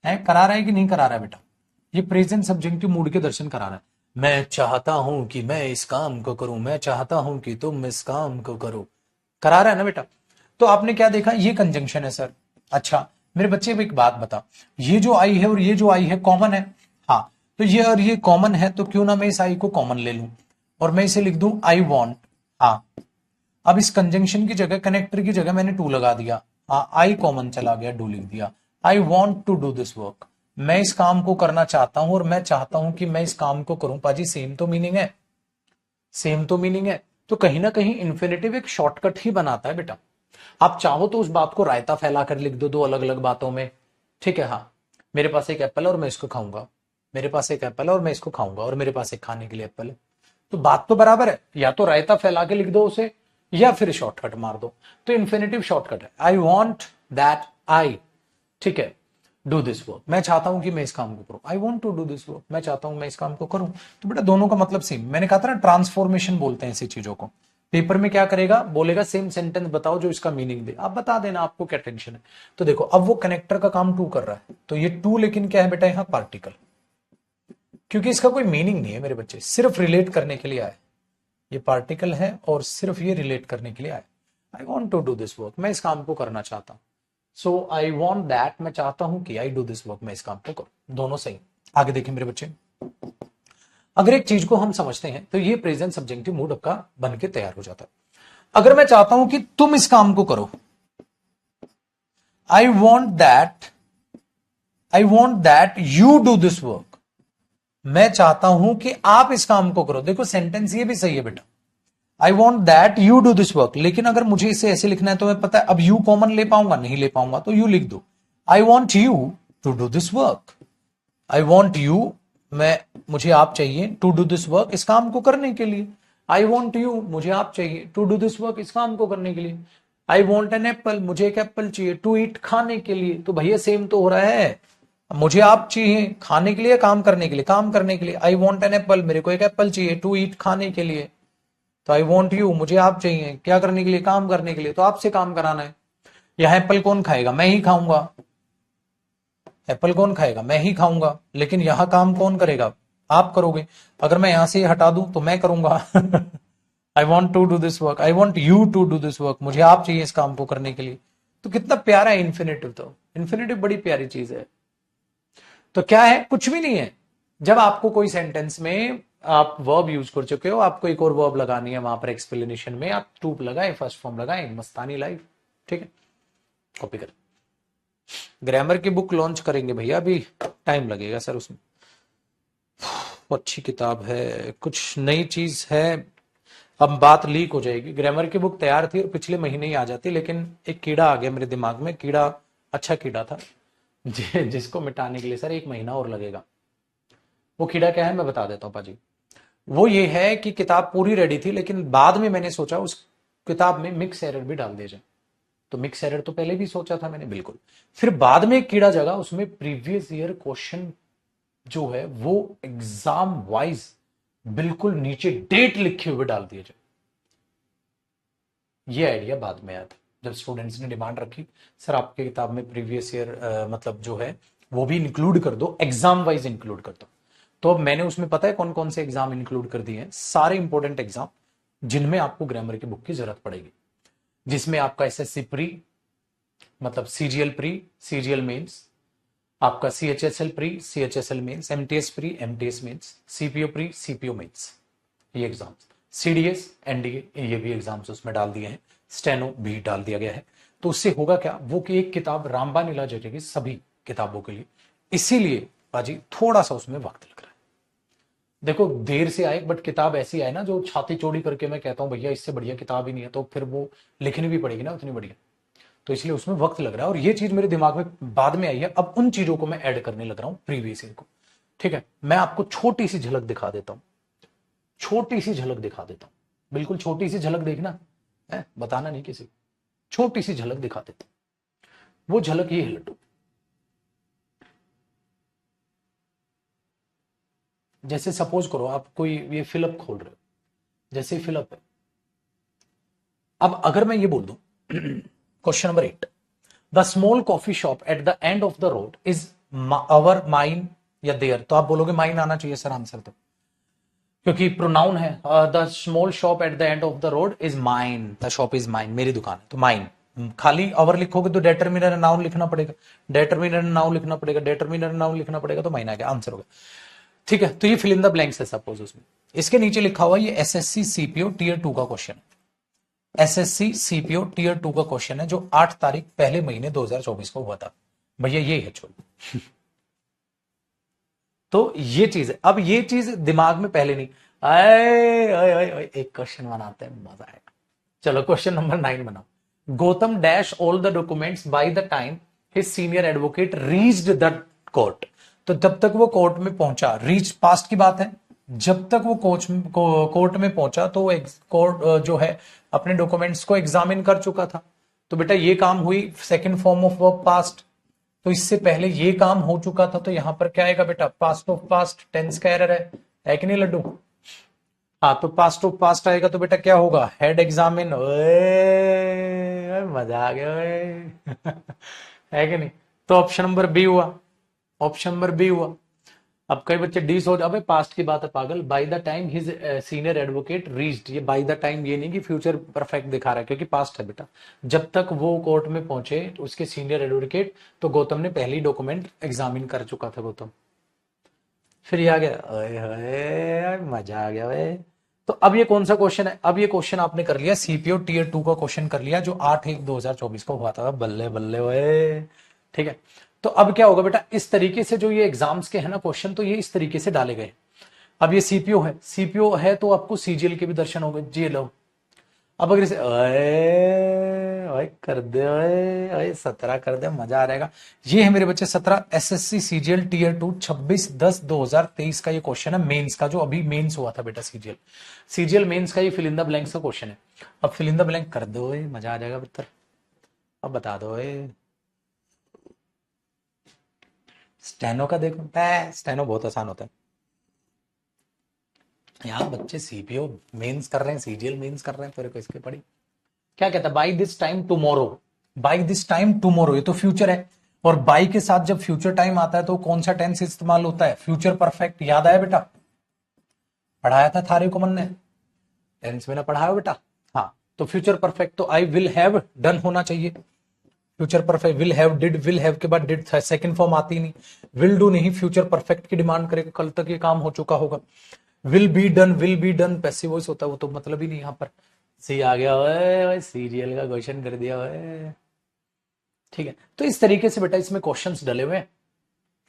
है करा रहा है कि नहीं करा रहा है बेटा? ये प्रेजेंट सब्जेक्टिव मूड के दर्शन करा रहा है। मैं चाहता हूं कि मैं इस काम को करूं, मैं चाहता हूं कि तुम इस काम को करो, करा रहा है ना बेटा? तो आपने क्या देखा? ये कंजंक्शन है सर। अच्छा मेरे बच्चे अब एक बात बता, ये जो आई है और ये जो आई है कॉमन है, हाँ, तो ये और ये कॉमन है, तो क्यों ना मैं इस आई को कॉमन ले लूं और मैं इसे लिख दूं आई वॉन्ट। हाँ, अब इस कंजंक्शन की जगह, कनेक्टर की जगह मैंने टू लगा दिया, हाँ आई कॉमन चला गया, डू लिख दिया। I want to do this work, मैं इस काम को करना चाहता हूं और मैं चाहता हूं कि मैं इस काम को करूं। पाजी सेम तो मीनिंग है, सेम तो मीनिंग है। तो कहीं ना कहीं इन्फिनेटिव एक शॉर्टकट ही बनाता है बेटा। आप चाहो तो उस बात को रायता फैला कर लिख दो, दो अलग अलग बातों में, ठीक है। हाँ, मेरे पास एक एप्पल है और मैं इसको खाऊंगा, मेरे पास एक एप्पल है और मैं इसको खाऊंगा, और मेरे पास एक खाने के लिए एप्पल है। तो बात तो बराबर है, या तो रायता फैला के लिख दो उसे या फिर शॉर्टकट मार दो। तो इन्फिनेटिव शॉर्टकट है, आई वॉन्ट दैट आई, ठीक है, डू दिस वर्क, मैं चाहता हूं कि मैं इस काम को करूं। I want to do this work, मैं चाहता हूं मैं इस काम को करूं। तो बेटा दोनों का मतलब सेम। मैंने कहा था ना ट्रांसफॉर्मेशन बोलते हैं ऐसी चीजों को। पेपर में क्या करेगा, बोलेगा सेम सेंटेंस बताओ जो इसका मीनिंग दे, आप बता देना, आपको क्या टेंशन है। तो देखो अब वो कनेक्टर का काम टू कर रहा है, तो ये टू लेकिन क्या है बेटा यहां पार्टिकल, क्योंकि इसका कोई मीनिंग नहीं है मेरे बच्चे, सिर्फ रिलेट करने के लिए आए। ये पार्टिकल है और सिर्फ ये रिलेट करने के लिए आए। I want to do this work, मैं इस काम को करना चाहता हूं। सो आई वॉन्ट दैट, मैं चाहता हूं कि आई डू दिस वर्क, मैं इस काम को करूं। दोनों सही। आगे देखें मेरे बच्चे, अगर एक चीज को हम समझते हैं तो ये प्रेजेंट सब्जेक्टिव मूड आपका बन के तैयार हो जाता है। अगर मैं चाहता हूं कि तुम इस काम को करो, I want that you do this work, मैं चाहता हूं कि आप इस काम को करो। देखो सेंटेंस ये भी सही है बेटा, I want that you do this work, लेकिन अगर मुझे इसे ऐसे लिखना है तो मैं पता है अब यू कॉमन ले पाऊंगा, नहीं ले पाऊंगा, तो यू लिख दो। I want you to do this work, I want you, मुझे आप चाहिए, टू डू दिस वर्क, इस काम को करने के लिए। आई वॉन्ट यू, मुझे आप चाहिए, टू डू दिस वर्क, इस काम को करने के लिए। आई वॉन्ट एन एप्पल, मुझे एक एप्पल चाहिए। टू ईट, खाने के लिए। तो भैया सेम तो हो रहा है, मुझे आप चाहिए खाने के लिए, काम करने के लिए? काम करने के लिए। आई वॉन्ट एन एप्पल, मेरे को एक एप्पल चाहिए। टू ईट, खाने के लिए। तो आई वॉन्ट यू, मुझे आप चाहिए क्या करने के लिए? काम करने के लिए। तो आपसे काम कराना है। यह एप्पल कौन खाएगा? मैं ही खाऊंगा। एप्पल कौन खाएगा? मैं ही खाऊंगा। लेकिन यहां काम कौन करेगा? आप करोगे। अगर मैं यहां से हटा दूं तो मैं करूंगा। I want to do this work, I want you to do this work, मुझे आप चाहिए इस काम को करने के लिए। तो कितना प्यारा है इन्फिनेटिव। तो इन्फिनेटिव बड़ी प्यारी चीज है। तो क्या है? कुछ भी नहीं है। जब आपको कोई सेंटेंस में आप वर्ब यूज कर चुके हो, आपको एक और वर्ब लगानी है वहां पर एक्सप्लेनेशन में, आप टू लगाए, फर्स्ट फॉर्म लगाए, मस्तानी लाइव। ठीक है, कॉपी कर। ग्रामर की बुक लॉन्च करेंगे भैया, अभी टाइम लगेगा सर उसमें। अच्छी किताब है, कुछ नई चीज है। अब बात लीक हो जाएगी। ग्रामर की बुक तैयार थी और पिछले महीने ही आ जाती, लेकिन एक कीड़ा आ गया मेरे दिमाग में। कीड़ा अच्छा कीड़ा था जिसको मिटाने के लिए सर 1 महीना और लगेगा। वो कीड़ा क्या है मैं बता देता हूं पाजी। वो ये है कि किताब पूरी रेडी थी, लेकिन बाद में मैंने सोचा उस किताब में मिक्स एरर भी डाल दिया जाए। तो मिक्स एरर तो पहले भी सोचा था मैंने, बिल्कुल। फिर बाद में एक कीड़ा जगा, उसमें प्रीवियस ईयर क्वेश्चन जो है वो एग्जाम वाइज बिल्कुल नीचे डेट लिखे हुए डाल दिए जाए। ये आइडिया बाद में आया था जब स्टूडेंट्स ने डिमांड रखी, सर आपके किताब में प्रीवियस ईयर मतलब जो है वो भी इंक्लूड कर दो, एग्जाम वाइज इंक्लूड कर दो। तो अब मैंने उसमें पता है कौन कौन से एग्जाम इंक्लूड कर दिए हैं? सारे इंपॉर्टेंट एग्जाम जिनमें आपको ग्रामर की बुक की जरूरत पड़ेगी, जिसमें आपका एसएससी प्री मतलब सीजीएल प्री, सीजीएल मेंस, आपका CHSL pre, CHSL mains, MTS pre, MTS mains, CPO pre, CPO mains, ये एग्जाम्स। सीडीएस, एनडीए, ये भी एग्जाम्स उसमें डाल दिए हैं। स्टेनो भी डाल दिया गया है। तो उससे होगा क्या, वो कि एक किताब रामबान इलाज हो जाएगी सभी किताबों के लिए। इसीलिए बाजी थोड़ा सा उसमें वक्त लग रहा है। देखो देर से आए, बट किताब ऐसी आए ना जो छाती चौड़ी करके मैं कहता हूं भैया इससे बढ़िया किताब ही नहीं है, तो फिर वो लिखनी भी पड़ेगी ना उतनी बढ़िया। तो इसलिए उसमें वक्त लग रहा है, और ये चीज मेरे दिमाग में बाद में आई है। अब उन चीजों को मैं ऐड करने लग रहा हूं प्रीवियस ईयर को। ठीक है, मैं आपको छोटी सी झलक दिखा देता हूं, छोटी सी झलक दिखा देता हूं। बिल्कुल छोटी सी झलक देखना है, बताना नहीं किसी को। छोटी सी झलक दिखा देता हूं। वो झलक ये है लड्डू। जैसे सपोज करो आप कोई ये फिलअप खोल रहे हो, जैसे फिलअप है। अब अगर मैं ये बोल दूं question number 8, the small coffee shop at the end of the road is our, mine या देयर, तो आप बोलोगे माइन आना चाहिए सर आंसर, तो क्योंकि प्रोनाउन है। The small shop at the end of the road is mine, the shop is mine, मेरी दुकान है, तो माइन। खाली अवर लिखोगे तो डेटरमिनर नाउन लिखना पड़ेगा, डेटरमिनर नाउन लिखना पड़ेगा, डेटरमिनर नाउन लिखना पड़ेगा, तो माइन आ गया, आंसर होगा। ठीक है, तो ये फिल इन द ब्लैंक्स है सपोज उसमें। इसके नीचे लिखा हुआ ये एसएससी सीपीओ टीयर 2 का क्वेश्चन है। एसएससी सीपीओ टीयर 2 का क्वेश्चन है जो 8 तारीख पहले महीने 2024 को हुआ था। भैया ये है चोल। तो ये चीज है। अब ये चीज दिमाग में पहले नहीं आए, आए, आए, आए, एक क्वेश्चन बनाते हैं, मजा आएगा। चलो क्वेश्चन नंबर 9 बनाओ। Gautam dash all the documents by the time his senior advocate reached the court. तो जब तक वो कोर्ट में पहुंचा, रीच पास्ट की बात है, जब तक वो कोर्ट में पहुंचा तो वो कोर्ट जो है अपने डॉक्यूमेंट्स को एग्जामिन कर चुका था। तो बेटा ये काम हुई second form of verb past, तो इससे पहले ये काम हो चुका था, तो यहां पर क्या आएगा बेटा, पास्ट ऑफ पास्ट, टेंस का एरर है कि नहीं लड्डू? हाँ, तो पास्ट ऑफ पास्ट आएगा तो बेटा क्या होगा, हेड एग्जामिन। मजा आ गया है कि नहीं? तो ऑप्शन नंबर बी हुआ, ऑप्शन नंबर बी हुआ। अब कई बच्चे डी सोच, अबे पास्ट की बात है पागल, by the time his senior advocate reached, ये बाय द टाइम ये नहीं कि फ्यूचर परफेक्ट दिखा रहा है, क्योंकि पास्ट है बेटा। जब तक वो कोर्ट में पहुंचे उसके सीनियर एडवोकेट, तो गौतम ने पहली डॉक्यूमेंट एग्जामिन कर चुका था गौतम। फिर ये आ गया, अरे मजा आ गया भाई। तो अब ये कौन सा क्वेश्चन है? अब ये क्वेश्चन आपने कर लिया सीपीओ टीयर 2 का क्वेश्चन कर लिया, जो 8/1/2024 को हुआ था। बल्ले बल्ले भाई, ठीक है। तो अब क्या होगा बेटा, इस तरीके से जो ये एग्जाम्स के है ना क्वेश्चन, तो ये इस तरीके से डाले गए। अब ये सीपीओ है, सीपीओ है तो आपको सीजीएल के भी दर्शन हो गए, जी लो। अब अगर इसे ओए कर दे, ओए 17 कर दे, मजा आ जाएगा। ये है मेरे बच्चे 17 एसएससी सीजीएल टीयर 2 26/10/2023 का ये क्वेश्चन है, मेंस का, जो अभी मेंस हुआ था बेटा सीजीएल मेंस का। ये फिल इन द ब्लैंक्स का क्वेश्चन है। अब फिल इन द ब्लैंक कर दो, मजा आ जाएगा बेहतर। अब बता दो स्टेनो का देखो, स्टेनो बहुत आसान होता है यार। बच्चे सीपीओ मेंस कर रहे हैं, सीजीएल मेंस कर रहे हैं, तेरे को इसके पड़ी क्या कहता है, by this time tomorrow. By this time tomorrow, ये तो फ्यूचर है। और बाई के साथ जब फ्यूचर टाइम आता है तो कौन सा टेंस इस्तेमाल होता है, फ्यूचर परफेक्ट। याद आया बेटा, पढ़ाया था थारे को मन ने, टेंस में ना पढ़ाया बेटा। हाँ, तो फ्यूचर परफेक्ट तो आई विल हैव डन होना चाहिए। Future perfect will have, did, will have के बाद डिड सेकंड फॉर्म आती नहीं। विल डू नहीं, फ्यूचर परफेक्ट की डिमांड करेगा, कल तक ये काम हो चुका होगा। Will be done passive voice होता है, वो तो मतलब ही नहीं यहाँ पर। सी आ गया, ओए सीरियल का क्वेश्चन कर दिया ओए। ठीक है, तो इस तरीके से बेटा इसमें क्वेश्चंस डले हुए हैं,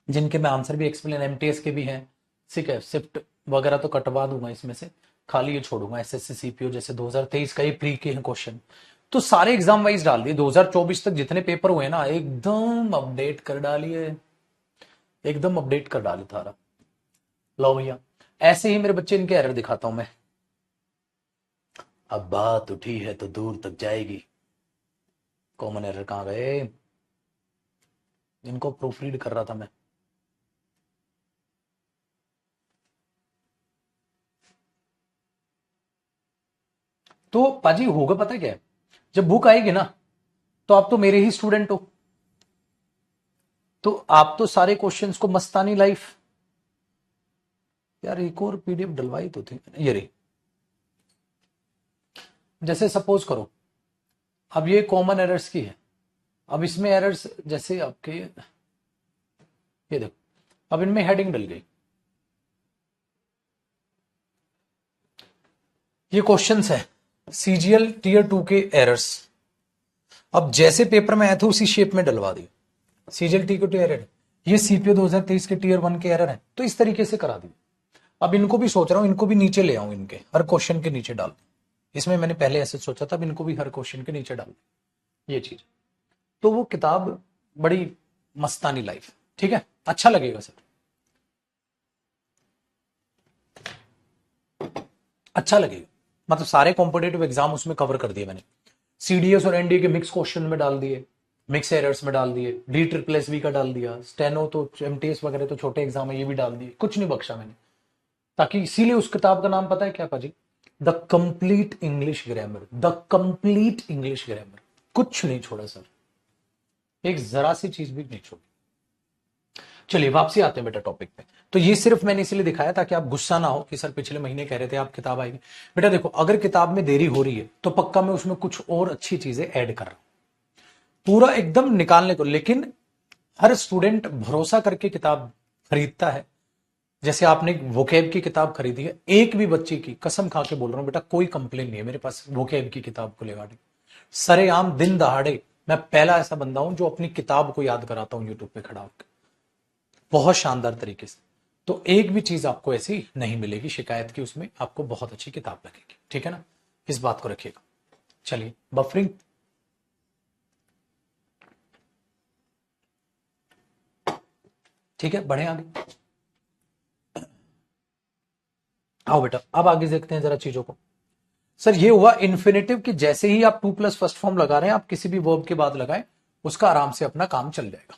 जिनके मैं आंसर भी एक्सप्लेन, एमटीएस के भी हैं। ठीक है, शिफ्ट वगैरह तो कटवा दूंगा इसमें से, खाली ये छोड़ूंगा एसएससी सीपीओ जैसे 2023 का ये प्री के हैं क्वेश्चन। तो सारे एग्जाम वाइज डाल दिए, 2024 तक जितने पेपर हुए ना एकदम अपडेट कर डालिए, एकदम अपडेट कर डाली थारा। लो भैया, ऐसे ही मेरे बच्चे, इनके एरर दिखाता हूं मैं। अब बात उठी है तो दूर तक जाएगी। कॉमन एरर कहां गए, इनको प्रूफ रीड कर रहा था मैं। तो पाजी होगा पता क्या है, जब बुक आएगी ना तो आप तो मेरे ही स्टूडेंट हो, तो आप तो सारे क्वेश्चंस को मस्तानी लाइफ। यार एक और पीडीएफ डलवाई तो थी ये रही। जैसे सपोज करो, अब ये कॉमन एरर्स की है। अब इसमें एरर्स जैसे आपके ये देखो, अब इनमें हेडिंग डल गई, ये क्वेश्चंस है सीजीएल टीयर 2 के एरर्स। अब जैसे पेपर में आए थे उसी शेप में डलवा दिए, सीजीएल टी के एरर, ये सीपीओ 2023 के टीयर 1 के एरर है, तो इस तरीके से करा दिए। अब इनको भी सोच रहा हूं, इनको भी नीचे ले आऊं, इनके हर क्वेश्चन के नीचे डाल। इसमें मैंने पहले ऐसे सोचा था, अब इनको भी हर क्वेश्चन के नीचे डाल ये चीज। तो वो किताब बड़ी मस्तानी लाइफ, ठीक है, अच्छा लगेगा सर, अच्छा लगेगा। मतलब सारे कॉम्पिटेटिव एग्जाम उसमें कवर कर दिए मैंने, सीडीएस और एनडीए के मिक्स क्वेश्चन में डाल दिए, मिक्स एरर्स में डाल दिए, डी ट्रिपल एस वी का डाल दिया, स्टेनो तो एमटीएस वगैरह तो छोटे एग्जाम है ये भी डाल दिए, कुछ नहीं बख्शा मैंने। ताकि इसीलिए उस किताब का नाम पता है क्या पाजी, the complete English grammar, the complete English grammar, कुछ नहीं छोड़ा सर, एक जरा सी चीज भी नहीं छोड़ी। चलिए वापसी आते हैं बेटा टॉपिक पे। तो ये सिर्फ मैंने इसलिए दिखाया ताकि आप गुस्सा ना हो कि सर पिछले महीने कह रहे थे आप किताब आएगी। बेटा देखो, अगर किताब में देरी हो रही है तो पक्का मैं उसमें कुछ और अच्छी चीजें ऐड कर रहा हूं, पूरा एकदम निकालने को। लेकिन हर स्टूडेंट भरोसा करके किताब खरीदता है। जैसे आपने वोकेब की किताब खरीदी है, एक भी बच्चे की कसम खा के बोल रहा हूं बेटा, कोई कंप्लेन नहीं है मेरे पास वोकेब की किताब को लेकर। सरेआम दिन दहाड़े मैं पहला ऐसा बंदा हूं जो अपनी किताब को याद कराता हूं यूट्यूब पे खड़ा होकर, बहुत शानदार तरीके से। तो एक भी चीज आपको ऐसी नहीं मिलेगी शिकायत की, उसमें आपको बहुत अच्छी किताब लगेगी, ठीक है ना, इस बात को रखिएगा। चलिए बफरिंग, ठीक है, बढ़े आगे। आओ बेटा अब आगे देखते हैं जरा चीजों को। सर ये हुआ इन्फिनेटिव कि जैसे ही आप टू प्लस फर्स्ट फॉर्म लगा रहे हैं, आप किसी भी वर्ब के बाद लगाएं, उसका आराम से अपना काम चल जाएगा।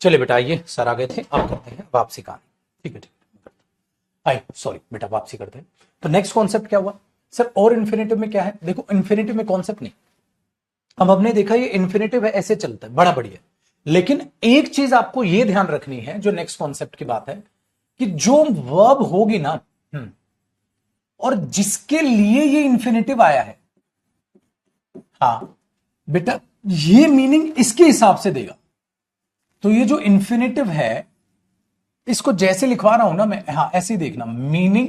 चलिए बेटा, ये सर आ गए थे, अब करते हैं वापसी कहानी। ठीक है, ठीक है, आई सॉरी बेटा, वापसी करते हैं। तो नेक्स्ट कॉन्सेप्ट क्या हुआ सर? और इन्फिनेटिव में क्या है? देखो, इन्फिनेटिव में कॉन्सेप्ट नहीं, अब हमने देखा ये इन्फिनेटिव है, ऐसे चलता है, बड़ा बढ़िया। लेकिन एक चीज आपको ये ध्यान रखनी है, जो नेक्स्ट कॉन्सेप्ट की बात है, कि जो वर्ब होगी ना, और जिसके लिए ये इन्फिनेटिव आया है, हाँ बेटा, ये मीनिंग इसके हिसाब से देगा। तो ये जो इन्फिनेटिव है, इसको जैसे लिखवा रहा हूं ना मैं, हाँ ऐसे ही देखना, मीनिंग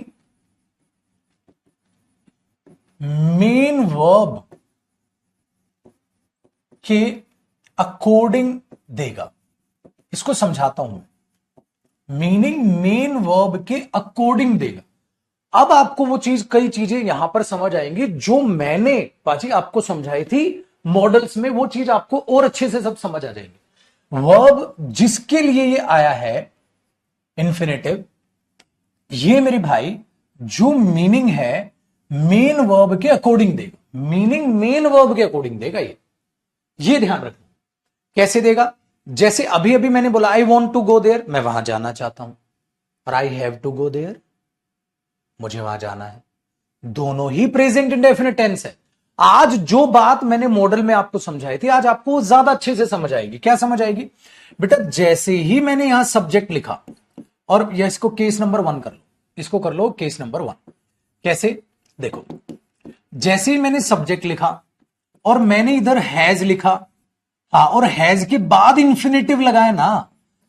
मेन वर्ब के अकॉर्डिंग देगा। इसको समझाता हूं, मीनिंग मेन वर्ब के अकॉर्डिंग देगा। अब आपको वो चीज, कई चीजें यहां पर समझ आएंगी जो मैंने पाजी आपको समझाई थी मॉडल्स में, वो चीज आपको और अच्छे से सब समझ आ जाएगी। वर्ब जिसके लिए ये आया है इन्फिनेटिव, ये मेरे भाई जो मीनिंग है मेन वर्ब के अकॉर्डिंग देगा, मीनिंग मेन वर्ब के अकॉर्डिंग देगा। ये ध्यान रखना। कैसे देगा? जैसे अभी अभी मैंने बोला I want to go there, मैं वहां जाना चाहता हूं, और I have to go there, मुझे वहां जाना है। दोनों ही प्रेजेंट इंडेफिनिट टेंस है। आज जो बात मैंने मॉडल में आपको समझाई थी, आज आपको ज्यादा अच्छे से समझ आएगी। क्या समझ आएगी बेटा? जैसे ही मैंने यहां सब्जेक्ट लिखा, और यह इसको केस नंबर 1 कर लो, इसको कर लो केस नंबर 1। कैसे? देखो, जैसे ही मैंने सब्जेक्ट लिखा और मैंने इधर हैज लिखा, हाँ, और हैज के बाद इंफिनिटिव लगाया ना,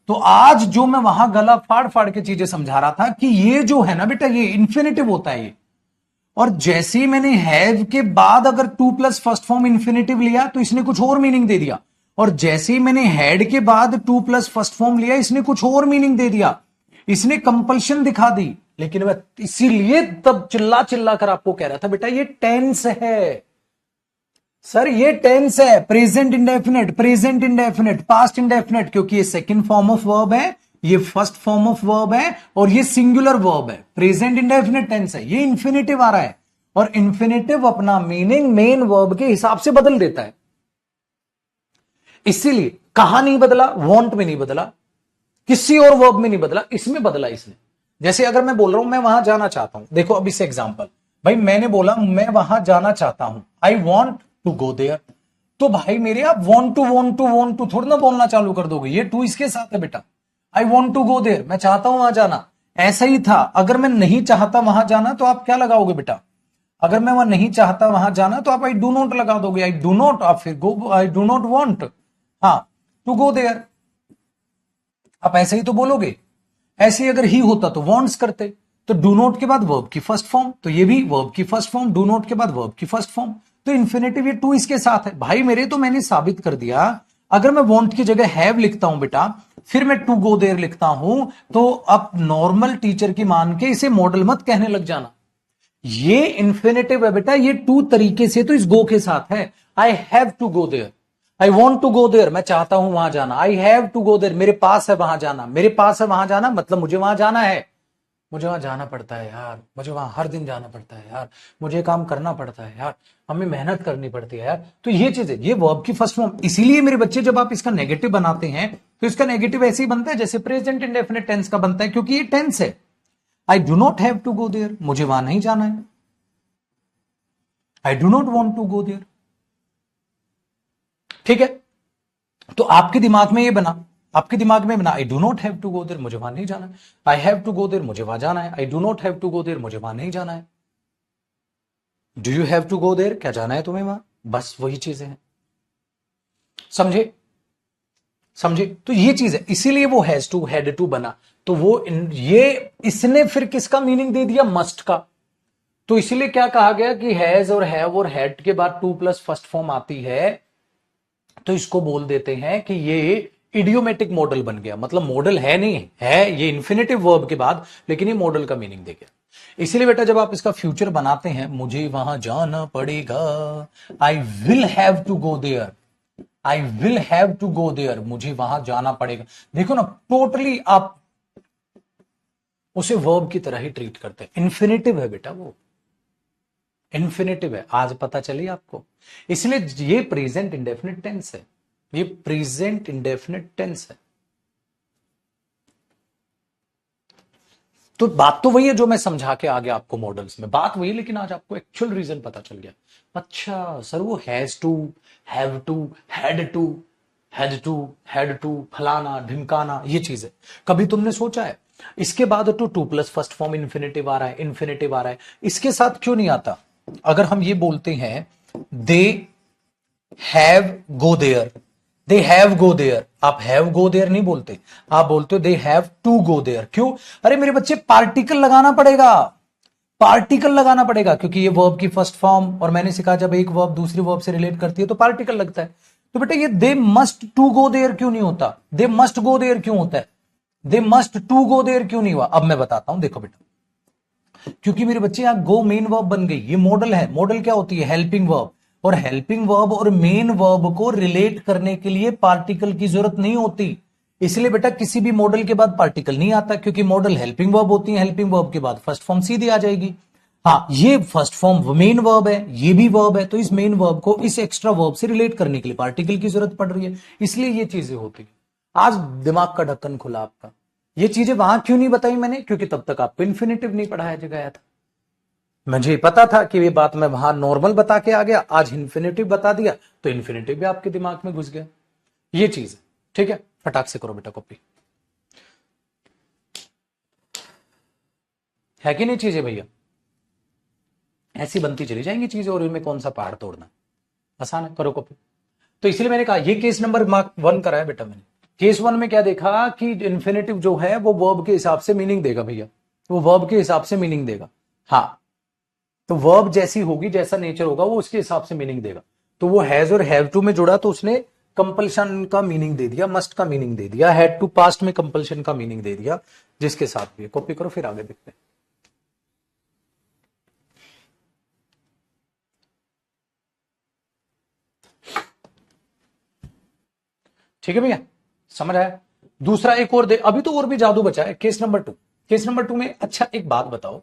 तो आज जो मैं वहां गला फाड़ फाड़ के चीजें समझा रहा था कि ये जो है ना बेटा, ये इंफिनिटिव होता है ये। और जैसे ही मैंने हैव के बाद अगर 2 प्लस फर्स्ट फॉर्म इंफिनिटिव लिया, तो इसने कुछ और मीनिंग दे दिया। और जैसे ही मैंने हैड के बाद 2 प्लस फर्स्ट फॉर्म लिया, इसने कुछ और मीनिंग दे दिया, इसने कंपल्शन दिखा दी। लेकिन मैं इसीलिए तब चिल्ला चिल्ला कर आपको कह रहा था बेटा, ये टेंस है सर, ये टेंस है, present indefinite, present indefinite, past indefinite, क्योंकि ये सेकंड फॉर्म ऑफ वर्ब है, ये फर्स्ट फॉर्म ऑफ वर्ब है, और ये सिंगुलर वर्ब है, प्रेजेंट इंडेफिनिट टेंस है। ये इंफिनिटिव आ रहा है, और इंफिनिटिव अपना मीनिंग मेन वर्ब के हिसाब से बदल देता है। इसीलिए कहां नहीं बदला? वांट में नहीं बदला, किसी और वर्ब में नहीं बदला, इसमें बदला इसने। जैसे अगर मैं बोल रहा हूं मैं वहां जाना चाहता हूं, देखो अब इस एग्जांपल, भाई मैंने बोला मैं वहां जाना चाहता हूं, I want to go there, तो भाई मेरे आप वॉन्ट टू थोड़ा ना बोलना चालू कर दोगे, ये टू इसके साथ है बेटा। I want to go there, मैं चाहता हूं वहां जाना। ऐसा ही था, अगर मैं नहीं चाहता वहां जाना तो आप क्या लगाओगे बेटा? अगर मैं वहां नहीं चाहता वहां जाना तो आप आई डू नॉट लगा दोगे, आई डू नॉट, आप फिर गो, आई डू नॉट वॉन्ट, हाँ, टू गो देयर, आप ऐसे ही तो बोलोगे। ऐसे ही अगर ही होता तो वॉन्ट्स करते, तो डू नॉट के बाद वर्ब की फर्स्ट फॉर्म, तो ये भी वर्ब की फर्स्ट फॉर्म, डू नॉट के बाद वर्ब की फर्स्ट फॉर्म, तो इन्फिनेटिव ये टू इसके साथ है। भाई मेरे, तो मैंने साबित कर दिया, अगर मैं वॉन्ट की जगह हैव लिखता हूं बेटा, फिर मैं टू गो देयर लिखता हूं, तो अब नॉर्मल टीचर की मान के इसे मॉडल मत कहने लग जाना। ये इन्फिनेटिव है बेटा, ये टू तरीके से तो इस गो के साथ है। I have to go there, I want to go there, मैं चाहता हूं वहां जाना, I have to go there, मेरे पास है वहां जाना, मेरे पास है वहां जाना, मतलब मुझे वहां जाना है, मुझे वहां जाना पड़ता है यार, मुझे वहां हर दिन जाना पड़ता है यार, मुझे काम करना पड़ता है यार, हमें मेहनत करनी पड़ती है यार। तो ये चीज है, ये वर्ब की फर्स्ट फॉर्म। इसीलिए मेरे बच्चे, जब आप इसका नेगेटिव बनाते हैं, तो इसका नेगेटिव ऐसे ही बनता है जैसे प्रेजेंट इंडेफिनिट टेंस का बनता है, क्योंकि ये टेंस है। I do not have to go there, मुझे वहां नहीं जाना है। I do not want to go there. ठीक है, तो आपके दिमाग में ये बना, आपके दिमाग में बना, I do not have to go there, मुझे वहां नहीं जाना है। I have to go there, मुझे वहां जाना है। I do not have to go there, मुझे वहां नहीं जाना है। Do you have to go there, क्या जाना है तुम्हें वहां? बस वही चीजें हैं, समझे? समझे? तो ये चीज है, इसीलिए वो हैज टू, हैड टू बना। तो वो ये इसने फिर किसका मीनिंग दे दिया? मस्ट का। तो इसीलिए क्या कहा गया कि हैज और हैव और हैड के बाद 2 प्लस फर्स्ट फॉर्म आती है, तो इसको बोल देते हैं कि ये इडियोमेटिक मॉडल बन गया। मतलब मॉडल है नहीं है, ये इन्फिनेटिव वर्ब के बाद, लेकिन ये मॉडल का मीनिंग दे गया। इसीलिए बेटा जब आप इसका फ्यूचर बनाते हैं, मुझे वहां जाना पड़ेगा, I will have to go there, I will have to go there, मुझे वहां जाना पड़ेगा। देखो ना, टोटली आप उसे वर्ब की तरह ही ट्रीट करते हैं। इन्फिनेटिव है बेटा, वो इन्फिनेटिव है, आज पता चली आपको। इसलिए ये प्रेजेंट इंडेफिनिट टेंस है, ये प्रेजेंट इंडेफिनिट टेंस है। तो बात तो वही है जो मैं समझा के आ गया आपको मॉडल्स में, बात वही, लेकिन आज आपको एक्चुअल रीजन पता चल गया। अच्छा सर, वो has to, have to, had to, had to, फलाना ढिमकाना, ये चीज है। कभी तुमने सोचा है इसके बाद to plus first form infinitive आ रहा है, इन्फिनेटिव आ रहा है, इसके साथ क्यों नहीं आता? अगर हम ये बोलते हैं they have go there, they have go there, आप हैव गो देयर नहीं बोलते, आप बोलते हो they have to go there. क्यों? अरे मेरे बच्चे, पार्टिकल लगाना पड़ेगा, पार्टिकल लगाना पड़ेगा, क्योंकि ये वर्ब की फर्स्ट फॉर्म, और मैंने सिखा जब एक वर्ब दूसरी वर्ब से रिलेट करती है तो पार्टिकल लगता है। तो बेटा ये they must to go there क्यों नहीं होता? दे मस्ट गो देयर क्यों होता है? They must to go there क्यों नहीं हुआ? अब मैं बताता हूं, देखो बेटा, क्योंकि मेरे बच्चे यहां गो मेन वर्ब बन गई। ये मॉडल है, मॉडल क्या होती है? हेल्पिंग वर्ब, और हेल्पिंग वर्ब और मेन वर्ब को रिलेट करने के लिए पार्टिकल की जरूरत नहीं होती। इसलिए बेटा किसी भी मॉडल के बाद पार्टिकल नहीं आता, क्योंकि मॉडल हेल्पिंग वर्ब होती है, हेल्पिंग वर्ब के बाद फर्स्ट फॉर्म सीधी आ जाएगी। हाँ, ये फर्स्ट फॉर्म मेन वर्ब है, ये भी वर्ब है, तो इस मेन वर्ब को इस एक्स्ट्रा वर्ब से रिलेट करने के लिए पार्टिकल की जरूरत पड़ रही है, इसलिए ये चीजें होती है। आज दिमाग का ढक्कन खुला आपका। ये चीजें वहां क्यों नहीं बताई मैंने? क्योंकि तब तक आपको इन्फिनेटिव नहीं पढ़ाया गया था। मुझे पता था कि ये बात मैं वहां नॉर्मल बता के आ गया, आज इन्फिनेटिव बता दिया तो इन्फिनेटिव भी आपके दिमाग में घुस गया। ये चीज है, ठीक है? फटाक से करो बेटा कॉपी। है कि नहीं चीजें भैया? ऐसी बनती चली जाएंगी चीजें, और इनमें कौन सा पहाड़ तोड़ना, आसान है, करो कॉपी। तो इसलिए मैंने कहा ये केस नंबर मार्क 1 करा है बेटा मैंने। केस 1 में क्या देखा कि इन्फिनेटिव जो है वो वर्ब के हिसाब से मीनिंग देगा भैया, वो वर्ब के हिसाब से मीनिंग देगा। हाँ, तो वर्ब जैसी होगी, जैसा नेचर होगा, वो उसके हिसाब से मीनिंग देगा। तो वो हैज और हैव टू में जुड़ा तो उसने कंपल्शन का मीनिंग दे दिया, मस्ट का मीनिंग दे दिया, हैड टू पास्ट में कंपल्शन का मीनिंग दे दिया, जिसके साथ भी कॉपी करो, फिर आगे देखते हैं। ठीक है भैया, समझ आया? दूसरा एक और दे, अभी तो और भी जादू बचा है। केस नंबर 2, केस नंबर 2 में अच्छा एक बात बताओ,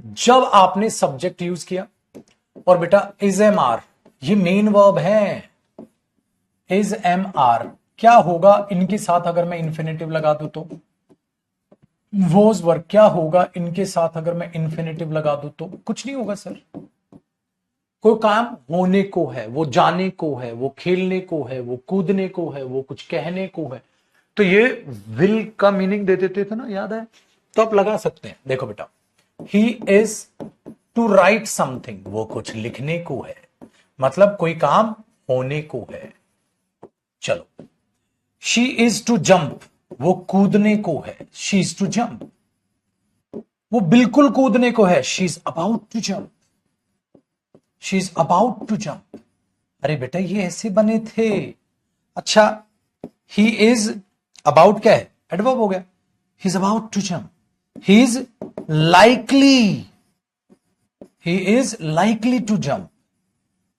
जब आपने सब्जेक्ट यूज किया और बेटा इज एम आर, ये मेन वर्ब है, इज एम आर, क्या होगा इनके साथ अगर मैं इंफिनिटिव लगा दूं? तो वोज वर्क, क्या होगा इनके साथ अगर मैं इंफिनिटिव लगा दूं? तो कुछ नहीं होगा सर। कोई काम होने को है, वो जाने को है, वो खेलने को है, वो कूदने को है, वो कुछ कहने को है, तो ये विल का मीनिंग दे देते थे ना, याद है? तो आप लगा सकते हैं। देखो बेटा, he is to write something, वो कुछ लिखने को है, मतलब कोई काम होने को है। चलो, शी इज टू जंप, वो कूदने को है, शी इज टू जंप, वो बिल्कुल कूदने को है, she is about to jump, she is about to jump. अरे बेटा ये ऐसे बने थे। अच्छा, ही इज अबाउट क्या है? एडवर्ब हो गया, he is about to jump, he is likely, he is likely to jump.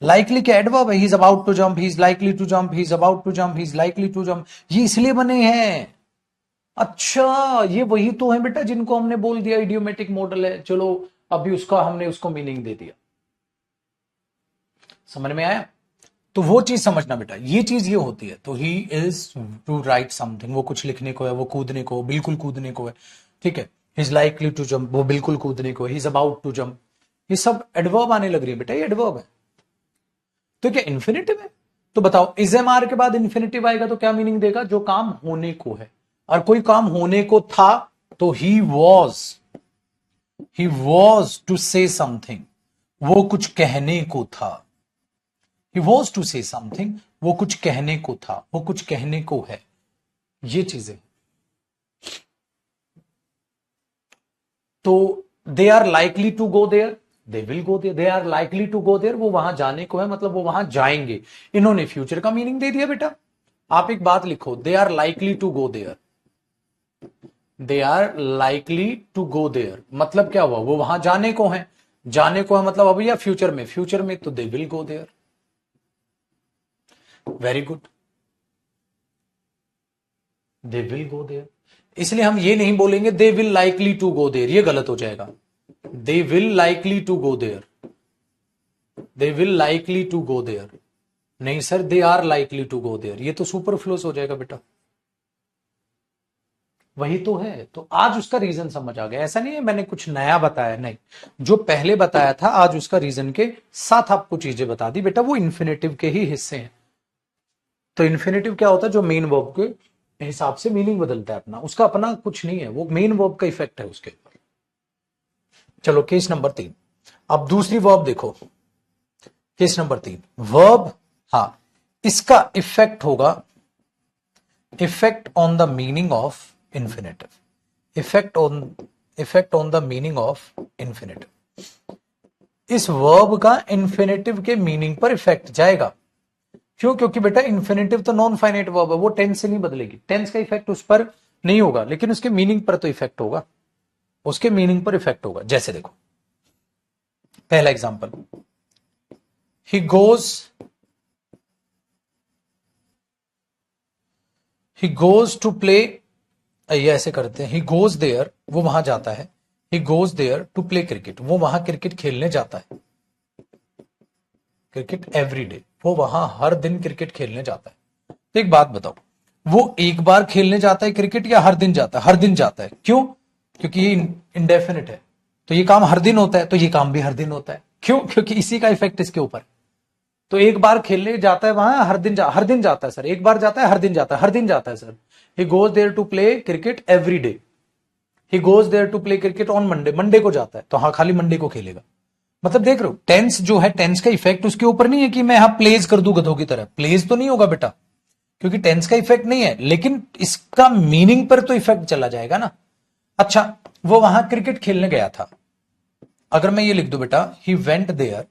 Likely क्या एडवर्ब है? He is about to jump, he is likely to jump, he is about to jump, he is likely to jump, ये इसलिए बने हैं। अच्छा, ये वही तो है बेटा जिनको हमने बोल दिया इडियोमेटिक मॉडल है। चलो अभी उसका हमने उसको मीनिंग दे दिया, समझ में आया? तो वो चीज समझना बेटा, ये चीज ये होती है। तो he is to write something, वो कुछ लिखने को है, वो कूदने को, बिल्कुल कूदने को है, ठीक है? He is likely to jump, वो बिल्कुल कूदने को है, he is about to jump, ये सब एडवर्ब आने लग रही है बेटा, ये एडवर्ब है। तो क्या इन्फिनेटिव है? तो बताओ, इज एम आर के बाद इन्फिनेटिव आएगा तो क्या मीनिंग देगा? जो काम होने को है, और कोई काम होने को था तो he was to say something, वो कुछ कहने को था। He was to say something, वो कुछ कहने को था, वो कुछ कहने को है, ये चीजें। तो they are likely to go there, they will go there, they are likely to go there, वो वहां जाने को है, मतलब वो वहां जाएंगे। इन्होंने फ्यूचर का मीनिंग दे दिया बेटा। आप एक बात लिखो, they are likely to go there, they are likely to go there, मतलब क्या हुआ? वो वहां जाने को है, जाने को है मतलब अभी या फ्यूचर में? फ्यूचर में, तो they will go there. Very good, they will go there. इसलिए हम ये नहीं बोलेंगे they will likely to go there, ये गलत हो जाएगा। They will likely to go there, they will likely to go there नहीं sir, they are likely to go there, ये तो सुपरफ्लूस हो जाएगा बेटा। वही तो है। तो आज उसका रीजन समझ आ गया। ऐसा नहीं है मैंने कुछ नया बताया, नहीं, जो पहले बताया था आज उसका रीजन के साथ आपको चीजें बता दी। बेटा वो इन्फिनेटिव के ही हिस्से हैं। तो इन्फिनेटिव क्या होता है? जो मेन वर्ब के हिसाब से मीनिंग बदलता है अपना, उसका अपना कुछ नहीं है, वो मेन वर्ब का इफेक्ट है उसके ऊपर। चलो केस नंबर 3। अब दूसरी वर्ब देखो, केस नंबर 3 वर्ब, हाँ, इसका इफेक्ट होगा, effect on the meaning of infinitive, effect on the meaning of infinitive. इस वर्ब का इन्फिनेटिव के मीनिंग पर इफेक्ट जाएगा। क्यों? क्योंकि बेटा इन्फिनेटिव तो नॉन फाइनाइट वर्ब है, वो टेंस से नहीं बदलेगी, टेंस का इफेक्ट उस पर नहीं होगा, लेकिन उसके मीनिंग पर तो इफेक्ट होगा, उसके मीनिंग पर इफेक्ट होगा। जैसे देखो पहला example, he goes, he goes to play, ये ऐसे करते हैं, ही गोज देयर, वो वहां जाता है, he goes there to play cricket, वो वहां क्रिकेट खेलने जाता है, क्रिकेट एवरी डे, वो वहां हर दिन क्रिकेट खेलने जाता है। तो एक बात बताओ, वो एक बार खेलने जाता है क्रिकेट या हर दिन जाता है? हर दिन जाता है। क्यों? क्योंकि ये इंडेफिनिट है, तो ये काम हर दिन होता है, तो ये काम भी हर दिन होता है। क्यों? क्योंकि इसी का इफेक्ट इसके ऊपर। तो एक बार खेलने जाता है वहां, हर दिन जाता है सर, एक बार जाता है, हर दिन जाता है, हर दिन जाता है sir. He goes there to play cricket every day, he goes there to play cricket on Monday, Monday को जाता है, तो हाँ खाली मंडे को खेलेगा। मतलब देख रहे हो टेंस जो है, टेंस का इफेक्ट उसके ऊपर नहीं है कि मैं यहां प्लेज कर दूं गधों की तरह, प्लेज तो नहीं होगा बेटा, क्योंकि टेंस का इफेक्ट नहीं है, लेकिन इसका मीनिंग पर तो इफेक्ट चला जाएगा ना। अच्छा, वो वहां क्रिकेट खेलने गया था, अगर मैं ये लिख दूं बेटा ही वेंट देयर,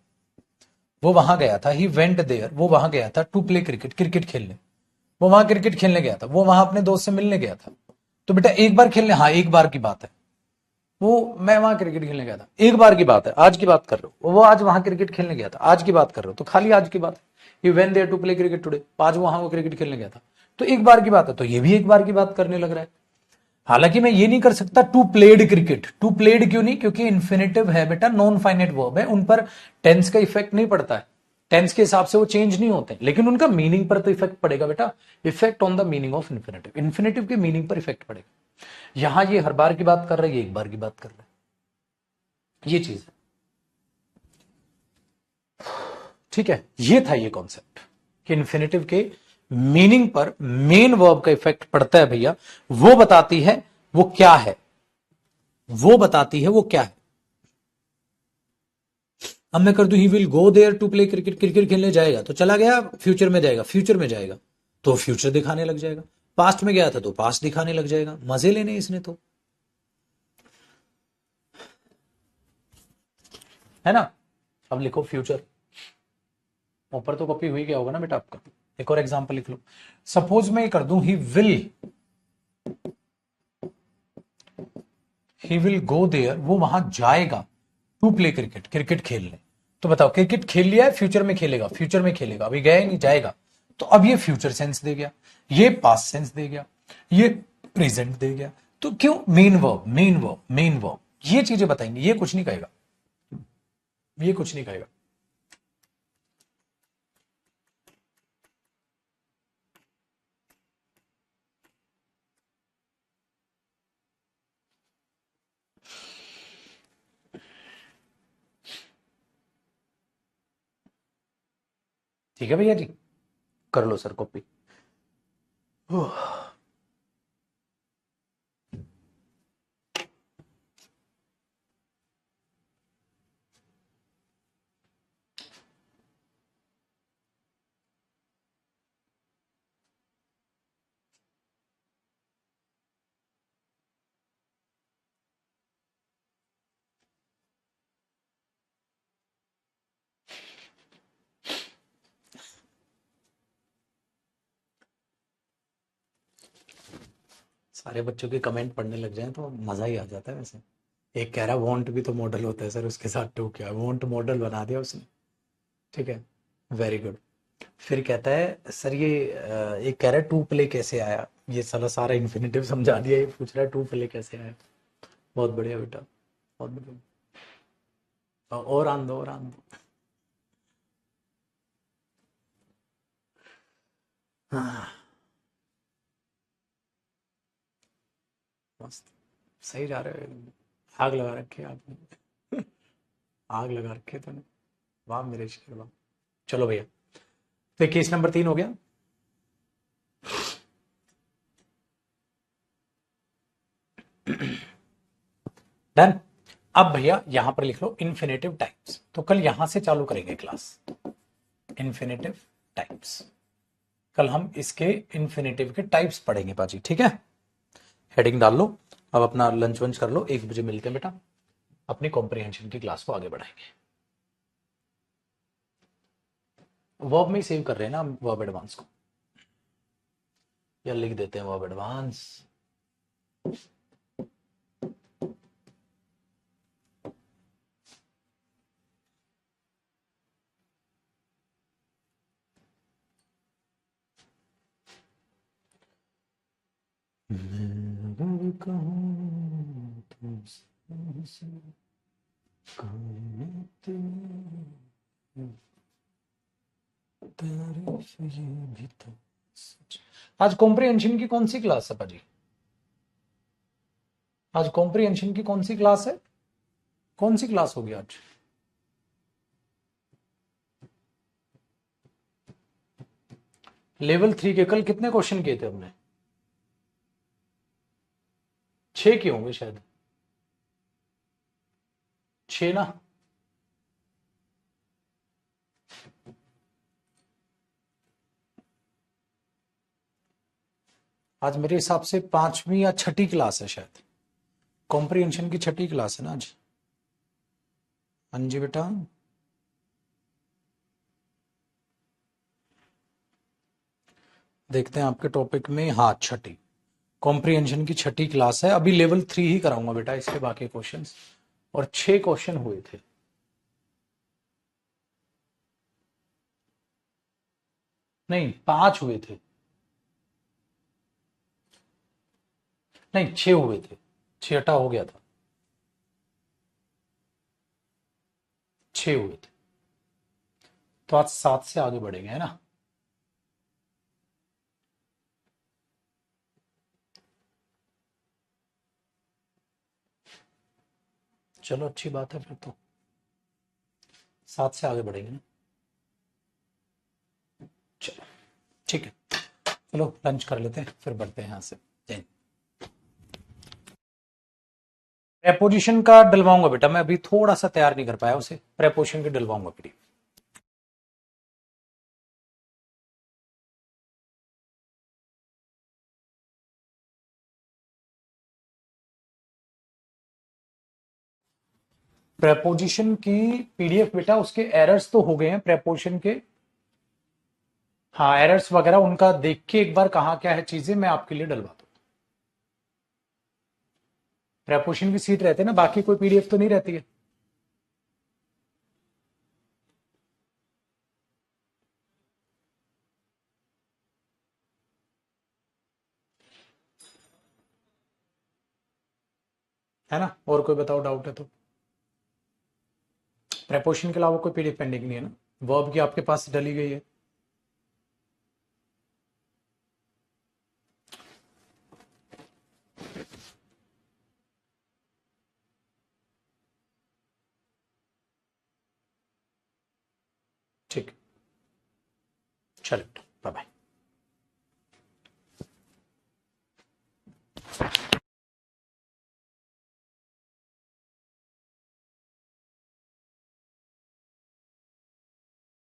वो वहां गया था, ही वेंट देयर, वो वहां गया था, टू प्ले क्रिकेट, क्रिकेट खेलने, वो वहां क्रिकेट खेलने गया था, वो वहां अपने दोस्त से मिलने गया था। तो बेटा एक बार खेलने, हाँ एक बार की बात है, वो मैं वहां क्रिकेट खेलने गया था, एक बार की बात है, आज की बात कर रहे हो, वो आज वहां क्रिकेट खेलने गया था, आज की बात कर रहे हो, तो खाली आज की बात है। He went there to play cricket today, आज वहां वो क्रिकेट खेलने गया था, तो एक बार की बात है, तो ये भी एक बार की बात करने लग रहा है। हालांकि मैं ये नहीं कर सकता to played cricket, to played क्यों नहीं? क्योंकि इन्फिनेटिव है बेटा, नॉन फाइनाइट वर्ब है, उन पर टेंस का इफेक्ट नहीं पड़ता है, टेंस के हिसाब से वो चेंज नहीं होते, लेकिन उनका मीनिंग पर तो इफेक्ट पड़ेगा बेटा, effect on the meaning of infinitive, infinitive के मीनिंग पर इफेक्ट पड़ेगा। यहां ये हर बार की बात कर रहा है, ये एक बार की बात कर रहा है, ये चीज है। ठीक है, ये था ये कॉन्सेप्ट कि इन्फिनेटिव के मीनिंग पर मेन वर्ब का इफेक्ट पड़ता है भैया, वो बताती है वो क्या है, वो बताती है वो क्या है। अब मैं कर दूं he will go there to play cricket, cricket खेलने जाएगा, तो चला गया, फ्यूचर में जाएगा, फ्यूचर में जाएगा तो फ्यूचर दिखाने लग जाएगा, पास्ट में गया था तो पास्ट दिखाने लग जाएगा, मजे लेने इसने तो, है ना। अब लिखो फ्यूचर, ऊपर तो कॉपी हुई गया होगा ना बेटा आपका। एक और एग्जांपल लिख लो, सपोज मैं कर दूं ही विल गो देयर, वो वहां जाएगा, टू प्ले क्रिकेट, क्रिकेट खेलने। तो बताओ क्रिकेट खेल लिया है, फ्यूचर में खेलेगा, फ्यूचर में खेलेगा, अभी गया ही नहीं, जाएगा। तो अब ये फ्यूचर सेंस दे गया, ये पास्ट सेंस दे गया, ये प्रेजेंट दे गया। तो क्यों? Main verb, main verb, main verb, ये चीजें बताएंगे, ये कुछ नहीं कहेगा, ये कुछ नहीं कहेगा। ठीक है भैया जी, कर लो सर कॉपी। सारे बच्चों के कमेंट पढ़ने लग जाए तो मजा ही आ जाता है वैसे। एक कह रहा है वॉन्ट भी तो मॉडल होता है सर, उसके साथ टू क्या, वॉन्ट मॉडल बना दिया उसने। ठीक है, वेरी गुड। फिर कहता है सर ये एक कह रहा है टू प्ले कैसे आया, ये साला सारा इन्फिनेटिव समझा दिया, ये पूछ रहा है टू प्ले कैसे आया। बहुत बढ़िया बेटा, बहुत बढ़िया। और आन दो, और आन दो। हाँ, मस्त, सही जा रहे हो। आग लगा रखी है आपने। आग लगा रखी है तूने, वाह मेरे शेर वाह। चलो भैया, तो केस नंबर 3 हो गया। डन। अब भैया यहां पर लिख लो इन्फिनेटिव टाइप्स, तो कल यहां से चालू करेंगे क्लास, इन्फिनेटिव टाइप्स। कल हम इसके इन्फिनेटिव के टाइप्स पढ़ेंगे पाजी, ठीक है। हेडिंग डाल लो, अब अपना लंच वंच कर लो, 1 बजे मिलते हैं बेटा, अपनी कॉम्प्रिहेंशन की क्लास को आगे बढ़ाएंगे। वर्ब में ही सेव कर रहे हैं ना हम वर्ब एडवांस को, या लिख देते हैं वर्ब एडवांस। आज कॉम्प्रिहेंशन की कौन सी क्लास है पाजी? आज कॉम्प्रिहेंशन की कौन सी क्लास है? कौन सी क्लास होगी आज? लेवल 3 के कल कितने क्वेश्चन किए थे हमने? 6 किए होंगे शायद, 6 ना। आज मेरे हिसाब से 5वीं या 6ठी क्लास है शायद, कॉम्प्रिहेंशन की 6ठी क्लास है ना आज। हाँ जी बेटा, देखते हैं आपके टॉपिक में, हाँ 6ठी, कॉम्प्रिहेंशन की 6ठी क्लास है। अभी लेवल 3 ही कराऊंगा बेटा इसके बाकी क्वेश्चंस, और 6 क्वेश्चन हुए थे। नहीं 5 हुए थे, नहीं 6 हुए थे, 6ठा हो गया था, 6 हुए थे। तो आज 7 से आगे बढ़ेंगे, है ना। चलो अच्छी बात है, फिर तो 7 से आगे बढ़ेंगे ना। चलो ठीक है, चलो लंच कर लेते हैं, फिर बढ़ते हैं यहाँ से। प्रेपोजिशन का डलवाऊंगा बेटा मैं, अभी थोड़ा सा तैयार नहीं कर पाया उसे, प्रेपोजिशन की डलवाऊंगा फिर। प्रेपोजिशन की पीडीएफ बेटा, उसके एरर्स तो हो गए हैं प्रेपोजिशन के, हाँ एरर्स वगैरह उनका देख के एक बार कहाँ क्या है चीजें मैं आपके लिए डलवा दूँ। प्रेपोजिशन की सीट रहते हैं ना, बाकी कोई पीडीएफ तो नहीं रहती है ना। और कोई बताओ डाउट है तो। प्रेपोजिशन के अलावा कोई पीडीएफ पेंडिंग नहीं है ना, वर्ब की आपके पास डली गई है। ठीक, चलो बाय बाय।